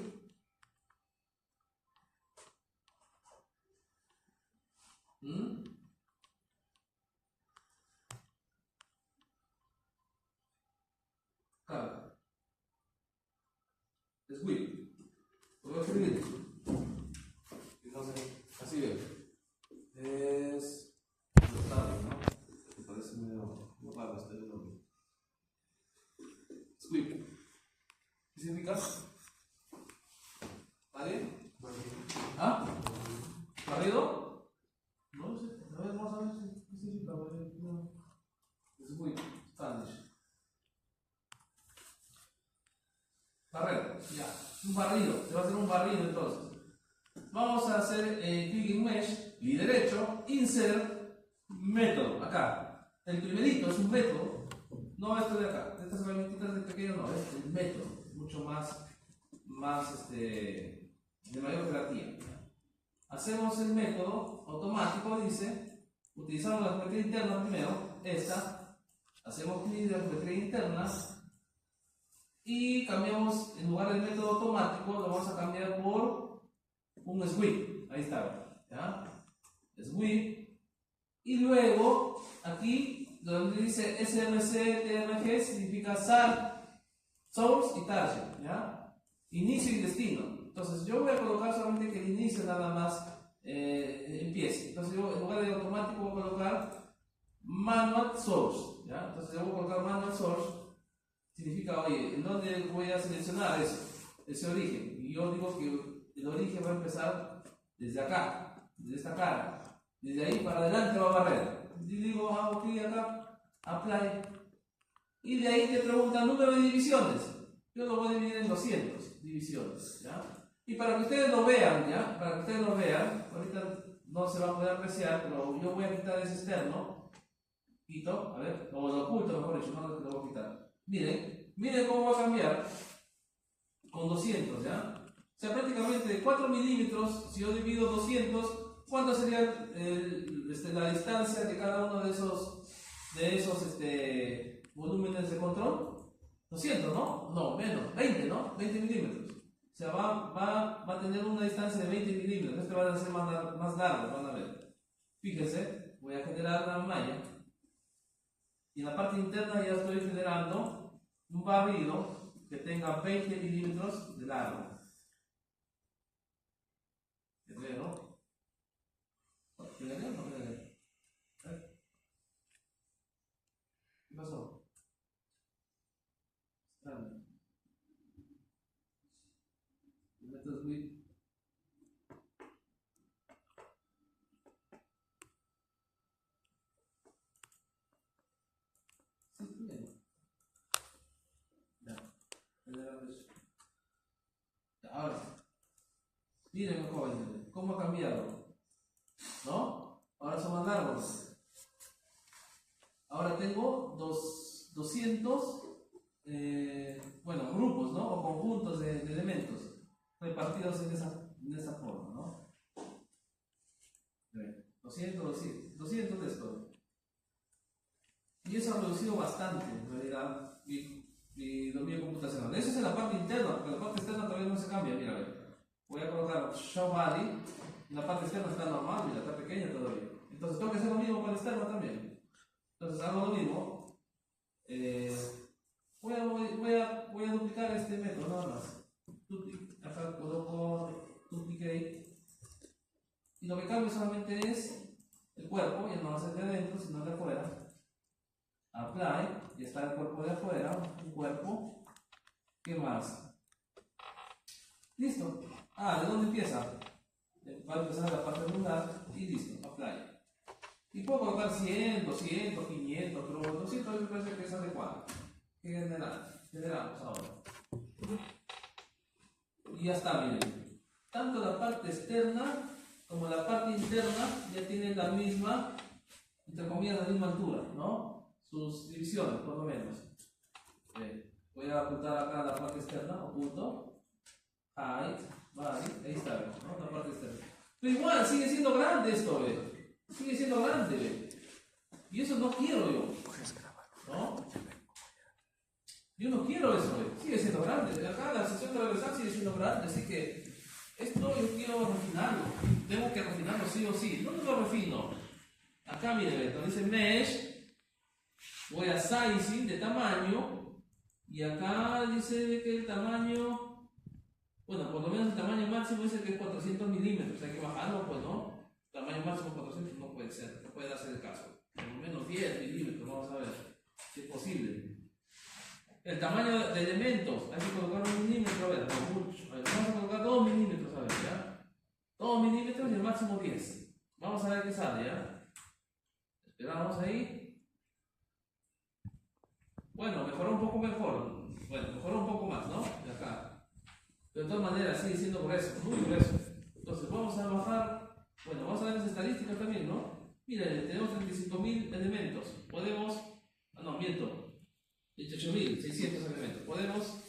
Claro. SWIP. Lo voy a escribir. Entonces, así veo. Es notable, ¿no? Me parece medio raro este nombre. SWIP. ¿Qué significa? ¿Vale? ¿Ah? ¿Barrido? No lo sé. A ver, vamos a ver qué significa barrido. SWIP. Spanish. Barrero. Ya. Un barrido. Se va a hacer un barrido entonces. Vamos a hacer clic en Mesh, y derecho, Insert, Método, acá. El primerito es un método, no esto de acá, estas herramientitas de pequeño no, es el método, mucho más de mayor jerarquía. Hacemos el método automático, dice, utilizamos la geometría interna primero, esta, hacemos clic en la geometría interna, y cambiamos, en lugar del método automático, lo vamos a cambiar por un SWIP, ahí está, ¿ya? SWIP, y luego aquí donde dice SRC TRG significa SAR, Source y Target, ¿ya? Inicio y destino. Entonces yo voy a colocar solamente que el inicio nada más empiece. Entonces yo en lugar de automático voy a colocar Manual Source, ¿ya? Entonces yo voy a colocar Manual Source, significa, oye, ¿en dónde voy a seleccionar eso? Ese origen. Y yo digo que el origen va a empezar desde acá, desde esta cara. Desde ahí para adelante va a barrer. Y digo, hago clic acá, apply. Y de ahí te pregunta número de divisiones. Yo lo voy a dividir en 200 divisiones, ¿ya? Y para que ustedes lo vean, ¿ya? Para que ustedes lo vean, ahorita no se va a poder apreciar, pero yo voy a quitar ese externo. Quito, a ver, como lo oculto, mejor dicho, no lo voy a quitar. Miren cómo va a cambiar con 200, ¿ya? sea, prácticamente 4 milímetros, si yo divido 200, ¿cuánto sería la distancia de cada uno de esos volúmenes de control? 200, ¿no? No, menos, 20, ¿no? 20 milímetros. O sea, va a tener una distancia de 20 milímetros. Este va a ser más largo, van a ver. Fíjense, voy a generar una malla. Y en la parte interna ya estoy generando un barrido que tenga 20 milímetros de largo. ¿Qué veo? ¿Qué pasó? Entonces, ahora, miren jóvenes, ¿cómo ha cambiado? ¿No? Ahora son más largos. Ahora tengo 200 grupos, ¿no? O conjuntos de elementos repartidos en esa forma, ¿no? 200 de esto. Y eso ha reducido bastante, en realidad, mi dominio computacional. Eso es en la parte interna, porque la parte externa todavía no se cambia. Mira, a ver. Voy a colocar show body. En la parte externa está normal, mira, está pequeña todavía. Entonces tengo que hacer lo mismo para la externa también. Entonces hago lo mismo. Voy a duplicar este método nada más. Acá coloco duplicate. Y lo que cambio solamente es el cuerpo, ya no va a ser de adentro, sino de afuera. Apply, y está el cuerpo de afuera, un cuerpo. ¿Qué más? Listo. ¿De dónde empieza? Va a empezar la parte lunar y listo, apply. Y puedo colocar 100, 200, 500, pero 200 me parece que es adecuado. ¿Qué generamos ahora? Y ya está, miren. Tanto la parte externa como la parte interna ya tienen la misma, entre comillas, la misma altura, ¿no? Sus divisiones, por lo menos. Voy a apuntar acá la parte externa, oculto. Height, body, ahí está, ¿no? La parte externa. Pero igual, sigue siendo grande esto, ¿ve? Sigue siendo grande, ¿ve? Y eso no quiero yo, ¿no? Yo no quiero eso, ¿ve? Sigue siendo grande. Acá la sección transversal sigue siendo grande, así que esto yo quiero refinarlo. Tengo que refinarlo sí o sí. ¿Dónde lo refino? Acá, miren, cuando dice mesh, voy a sizing de tamaño, y acá dice que el tamaño, bueno, por lo menos el tamaño máximo dice que es 400 milímetros. Hay que bajarlo, pues, ¿no? Tamaño máximo 400 no puede ser, no puede darse el caso. Por lo menos 10 milímetros, vamos a ver si es posible. El tamaño de elementos, hay que colocar 1 milímetro, a ver, mucho. A ver, vamos a colocar 2 milímetros, a ver, ¿ya? 2 milímetros y el máximo 10. Vamos a ver qué sale, ¿ya? Esperamos ahí. Bueno, mejoró un poco mejor. Bueno, mejoró un poco más, ¿no? De acá. Pero de todas maneras sigue siendo grueso, muy grueso. Entonces vamos a bajar, bueno, vamos a ver las estadísticas también, ¿no? Miren, tenemos 35.000 elementos. Podemos, miento. 18.600 elementos. Podemos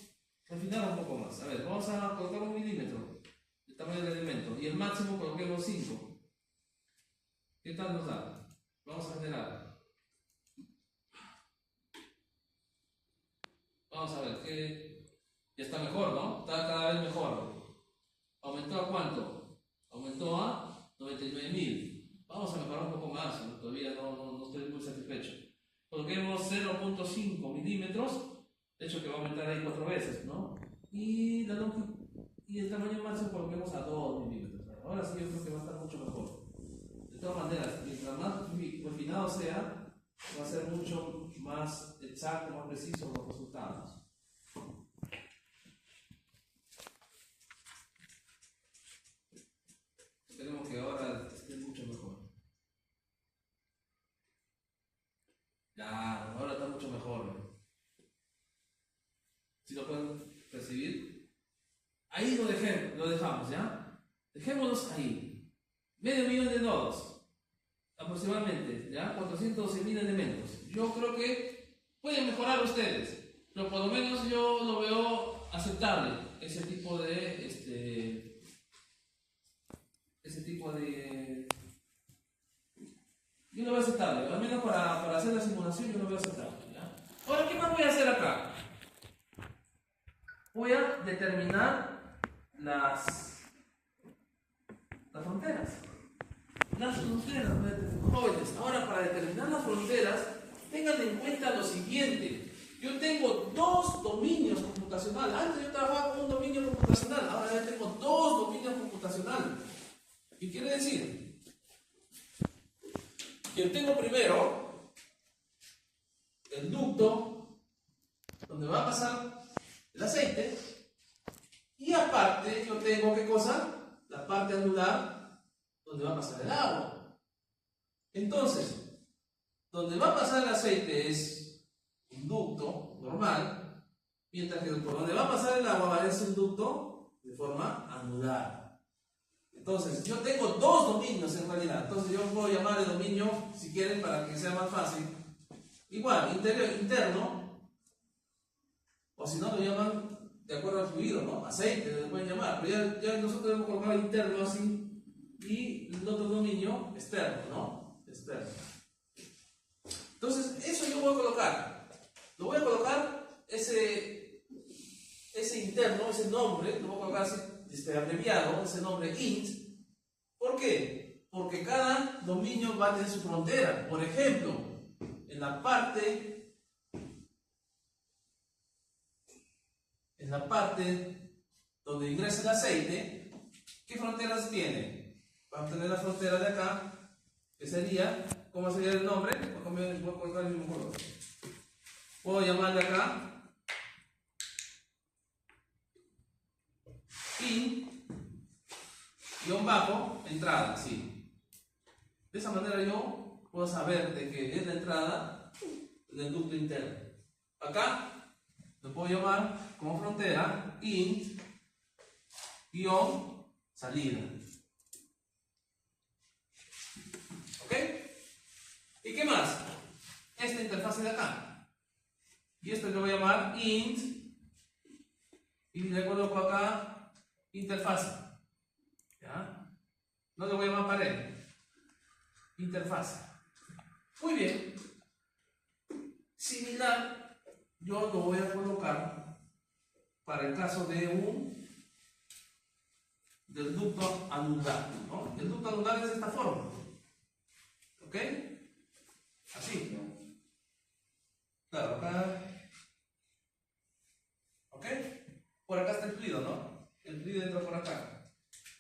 refinar un poco más. A ver, vamos a colocar 1 milímetro de tamaño del elemento y el máximo coloquemos 5. ¿Qué tal nos da? Vamos a generar. Vamos a ver, que ya está mejor, ¿no? Está cada vez mejor. ¿Aumentó a cuánto? Aumentó a 99.000. Vamos a mejorar un poco más, ¿no? Todavía no estoy muy satisfecho. Coloquemos 0.5 milímetros, de hecho que va a aumentar ahí 4 veces, ¿no? Y el tamaño máximo coloquemos a 2 milímetros. Ahora sí yo creo que va a estar mucho mejor. De todas maneras, mientras más refinado sea, va a ser mucho más exacto, más preciso los resultados. Esperemos que ahora esté mucho mejor. Ya, ahora está mucho mejor. ¿Sí lo pueden percibir? Ahí lo dejamos, ¿ya? Dejémoslos ahí. 500.000 de nodos, aproximadamente, ¿ya? 412.000 elementos. Yo creo que pueden mejorar ustedes, pero por lo menos yo lo veo aceptable. ese tipo de yo lo voy a aceptar, al menos para hacer la simulación yo lo voy a aceptar, ¿ya? Ahora, ¿qué más voy a hacer acá? Voy a determinar las fronteras. Las fronteras, jóvenes. Ahora, para determinar las fronteras, tengan en cuenta lo siguiente. Yo tengo dos dominios computacionales. Antes yo trabajaba con un dominio computacional, ahora ya tengo dos dominios computacionales. ¿Qué quiere decir? Yo tengo primero el ducto donde va a pasar el aceite y aparte yo tengo, ¿qué cosa? La parte anular donde va a pasar el agua. Entonces, donde va a pasar el aceite es un ducto normal, mientras que por donde va a pasar el agua va a ser un ducto de forma anular. Entonces, yo tengo dos dominios en realidad. Entonces, yo puedo llamar el dominio, si quieren, para que sea más fácil. Igual, interno, o si no, lo llaman de acuerdo al fluido, ¿no? Aceite, lo pueden llamar. Pero ya nosotros debemos colocar interno así. Y el otro dominio externo, ¿no? Externo. Entonces, eso yo voy a colocar. Lo voy a colocar ese interno, ese nombre, lo voy a colocar así, abreviado, ese nombre int. ¿Por qué? Porque cada dominio va a tener su frontera. Por ejemplo, en la parte donde ingresa el aceite, ¿qué fronteras tiene? Vamos a tener la frontera de acá, que sería, ¿cómo sería el nombre? Voy a colocar el mismo color. Puedo llamarle acá in-bajo entrada, sí. De esa manera yo puedo saber de que es la entrada del ducto interno. Acá lo puedo llamar como frontera int-salida. ¿Ok? ¿Y qué más? Esta interfase de acá. Y esto lo voy a llamar int. Y le coloco acá interfase. ¿Ya? No le voy a llamar pared. Interfase. Muy bien. Similar, yo lo voy a colocar para el caso del ducto anular, ¿no? El ducto anular es de esta forma. ¿Ok? Así. Claro, acá. ¿Ok? Por acá está el fluido, ¿no? El fluido entra por acá.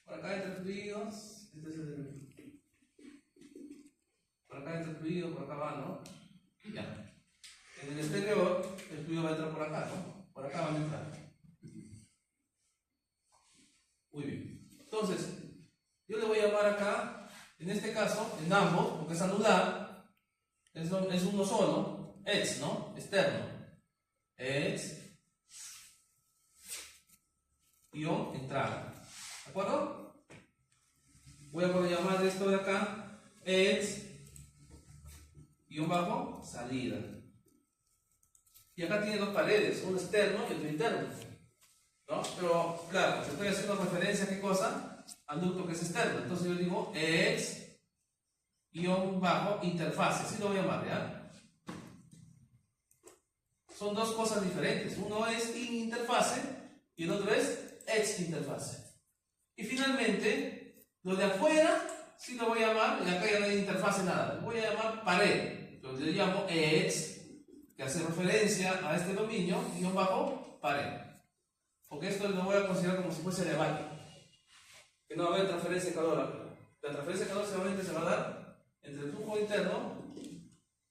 Por acá entra el fluido. Este es por acá entra el fluido, por acá va, ¿no? Ya. En el exterior, el fluido va a entrar por acá, ¿no? Por acá va a entrar. Muy bien. Entonces, yo le voy a llamar acá, en este caso, en ambos, porque es anular, es uno solo, ex, ¿no? Externo. Ex, entrada. ¿De acuerdo? Voy a llamar esto de acá, ex, salida. Y acá tiene dos paredes, uno externo y otro interno, ¿no? Pero claro, estoy haciendo referencia a qué cosa, al ducto que es externo. Entonces yo digo ex interfase, así lo voy a llamar, ¿ya? Son dos cosas diferentes. Uno es interfase y el otro es ex interfase. Y finalmente, lo de afuera sí lo voy a llamar, y acá ya no hay interfase nada, lo voy a llamar pared. Entonces yo llamo ex, que hace referencia a este dominio, pared. Porque esto lo voy a considerar como si fuese debate. Que no va a haber transferencia de calor acá. La transferencia de calor solamente se va a dar entre el flujo interno,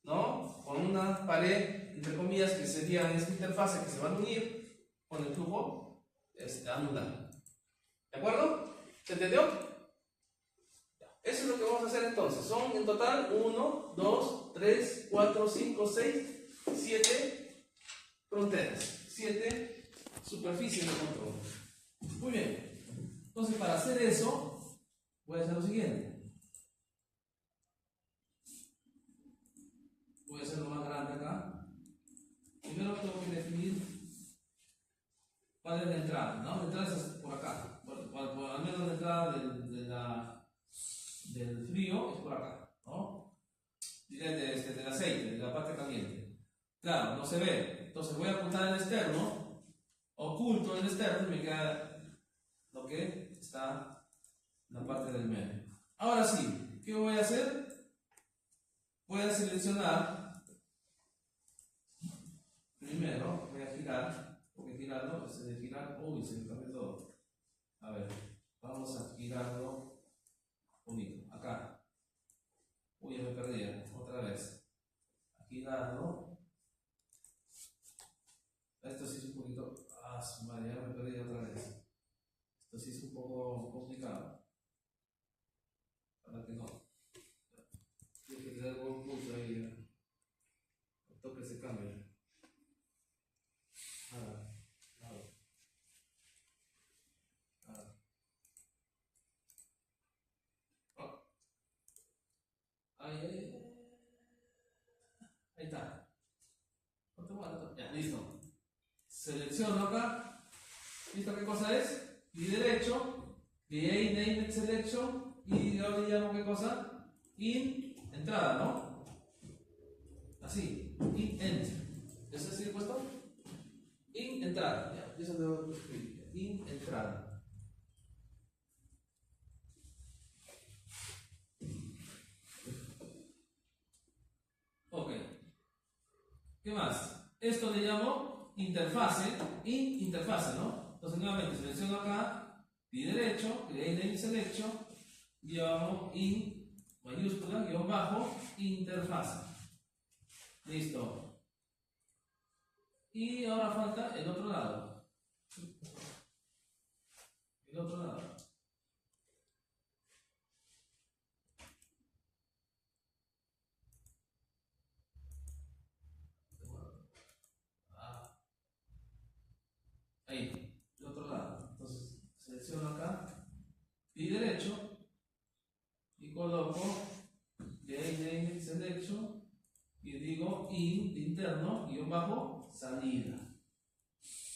¿no? Con una pared, entre comillas, que sería esta interfase que se van a unir con el flujo anular. ¿De acuerdo? ¿Se entendió? Eso es lo que vamos a hacer entonces. Son en total 1, 2, 3, 4, 5, 6, 7 fronteras. 7 superficies de control. Muy bien. Entonces, para hacer eso, voy a hacer lo siguiente. Voy a hacerlo más grande acá. Primero tengo que definir ¿Cuál es la entrada? ¿No? La entrada es por acá. Al menos la entrada del frío es por acá, ¿no? Del aceite, de la parte caliente. Claro, no se ve. Entonces voy a apuntar el externo, oculto el externo y me queda lo que está en la parte del medio. Ahora sí, ¿qué voy a hacer? Voy a seleccionar, primero voy a girar, porque girarlo, se de girar, uy, se me cambió todo. A ver, vamos a girarlo unito, acá. Uy, ya me perdí, otra vez. A girarlo. Esto sí es un poquito, su madre, ya me perdí otra vez. Esto sí es un poco complicado. Para que no. Tiene que tener buen pulso ahí. El toque se cambia. Ahí está. Ya, listo. Selecciono acá. ¿Listo qué cosa es? Clic derecho. Create Named Selection. Y yo le llamo qué cosa? Entrada, ¿no? Así. End. ¿Eso es el puesto? Entrada. Ya, eso debo escribir. Entrada. Ok. ¿Qué más? Esto le llamo interfase. Interfase, ¿no? Entonces nuevamente selecciono acá, clic derecho, create name selection, llamo mayúscula, guión bajo, interfase. Listo. Y ahora falta el otro lado. El otro lado. Ahí, el otro lado. Entonces, selecciono acá, clic derecho, y coloco create name selection, y digo interno, guión bajo, salida.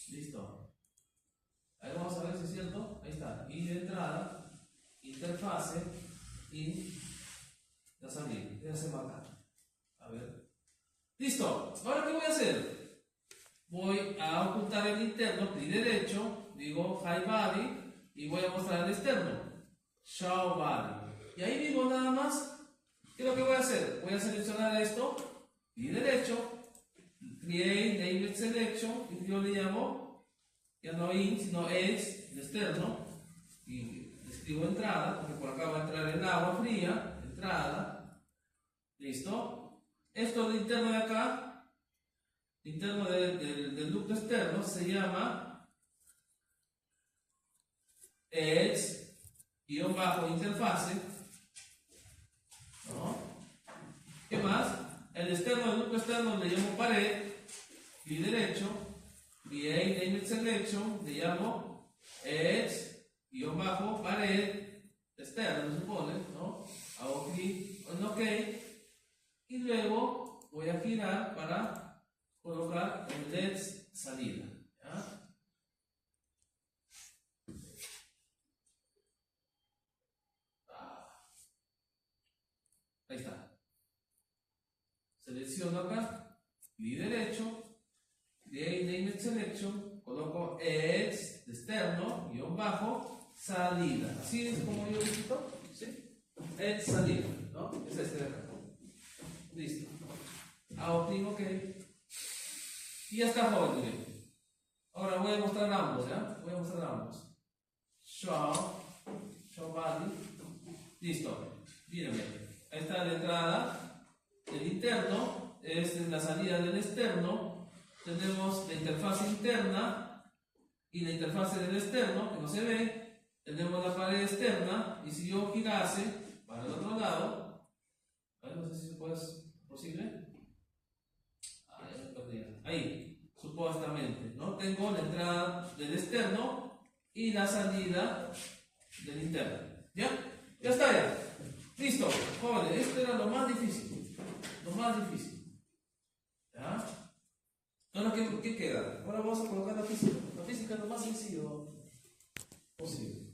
Listo. Ahí vamos a ver si es cierto. Ahí está. De entrada, interfase, la salida. Ya se va acá. A ver. Listo. Ahora, ¿qué voy a hacer? Voy a ocultar el interno, clic derecho, digo hide body, y voy a mostrar el externo. Show body. Y ahí mismo nada más, ¿qué es lo que voy a hacer? Voy a seleccionar esto, clic derecho, create named selection, y yo le llamo, ya no sino edge, el externo, y escribo entrada, porque por acá va a entrar el agua fría, entrada, listo. Esto de interno de acá, interno del ducto externo, se llama edge, guión bajo interfase, ¿no? ¿Qué más? El externo del ducto externo le llamo pared, clic derecho, create named selection, le llamo edge, guión bajo, pared, externo, se supone, ¿no? Hago clic en OK, y luego voy a girar para colocar el edge salida, ¿ya? Ahí está. Selecciono acá, clic derecho, create named selection, coloco edge, externo, guión bajo, salida. ¿Así es como yo visito? ¿Sí? Edge salida, ¿no? Es este de acá. Listo. Hago clic OK. Y ya está, joven. Ahora voy a mostrar ambos, ¿ya? Voy a mostrar ambos. Show body. Listo. Mírenme. Ahí está la entrada, el interno, esta es la salida del externo, tenemos la interfaz interna y la interfaz del externo, que no se ve, tenemos la pared externa, y si yo girase para el otro lado, no sé si es posible, ya me perdí. Ahí, supuestamente, ¿no? Tengo la entrada del externo y la salida del interno, ¿ya? Ya está ya. Listo, jóvenes, esto era lo más difícil. Lo más difícil. ¿Ya? Ahora, ¿qué queda? Ahora vamos a colocar la física. física es lo más sencillo posible.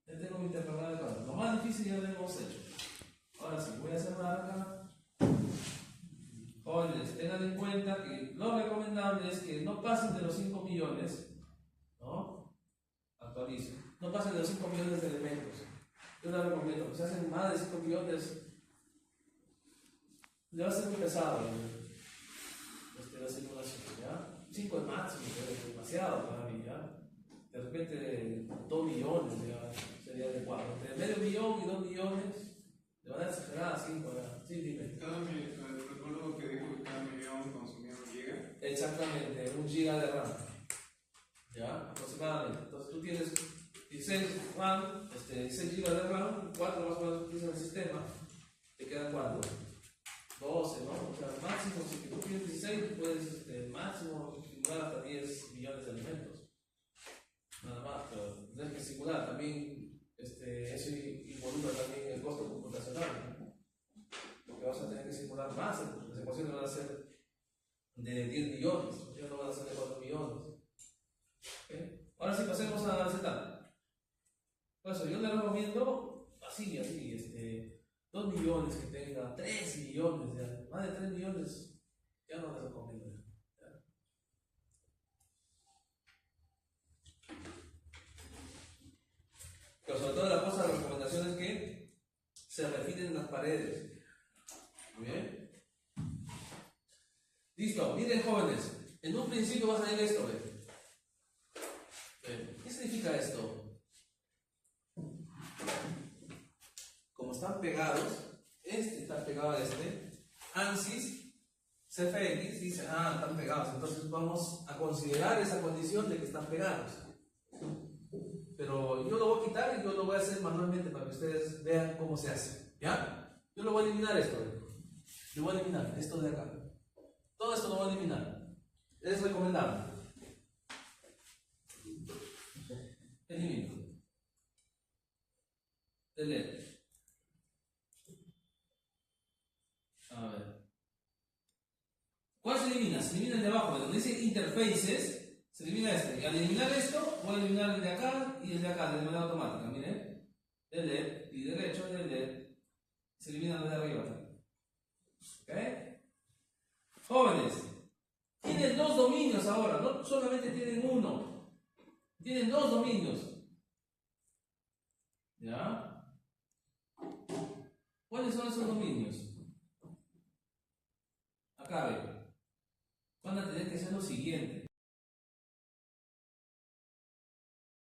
Ya tengo mi intercambiador de calor. Lo más difícil ya lo hemos hecho. Ahora sí, voy a cerrar acá. Jóvenes, tengan en cuenta que lo recomendable es que no pasen de los 5 millones, ¿no? Actualizo. No pasen de los 5 millones de elementos. Yo les recomiendo que si hacen más de 5 millones, le va a ser muy pesado la simulación, ¿ya? 5 es máximo, pero es demasiado para mí, ¿ya? De repente 2 millones ya sería adecuado. Entre medio millón y 2 millones, de manera exagerada, 5, ¿ya? Sí, dime. Recuerdo que dijo que cada millón consumía 1 giga. Exactamente, 1 giga de RAM, ¿ya? Aproximadamente. Entonces tú tienes 16 RAM, 16 gigas de RAM, 4 más o menos utilizas el sistema, te quedan 4. 12, ¿no? O sea, máximo, si tú tienes 16, puedes máximo simular hasta 10 millones de elementos. Nada más, pero tienes que simular también, eso involucra también el costo computacional, ¿no? Porque vas a tener que simular más, las ecuaciones van a ser de 10 millones, ya no van a ser de 4 millones. ¿Okay? Ahora sí, pasemos a Z. Por eso, yo le recomiendo así, 2 millones que tenga, 3 millones, ya. Más de 3 millones, ya no les recomiendo. ¿Ya? Pero sobre todo la cosa de recomendación es que se refinen las paredes. Muy bien. Listo, miren jóvenes, en un principio va a salir esto, ¿ven? ¿Qué significa esto? Como están pegados, está pegado a ANSYS, CFX, dice, están pegados, entonces vamos a considerar esa condición de que están pegados. Pero yo lo voy a quitar y yo lo voy a hacer manualmente para que ustedes vean cómo se hace, ¿ya? Yo lo voy a eliminar esto, yo voy a eliminar esto de acá. Todo esto lo voy a eliminar. Es recomendable. Elimino. Delete. A ver. ¿Cuál se elimina? Se elimina el de abajo, donde dice interfaces, se elimina este. Y al eliminar esto, voy a eliminar el de acá y el de acá, de manera automática. Miren. Delete y derecho, delete. Se elimina el de arriba. ¿Ok? Jóvenes, tienen 2 dominios ahora, no solamente tienen 1. Tienen 2 dominios. ¿Ya? ¿Cuáles son esos dominios? Acá ven. Van a tener que hacer lo siguiente.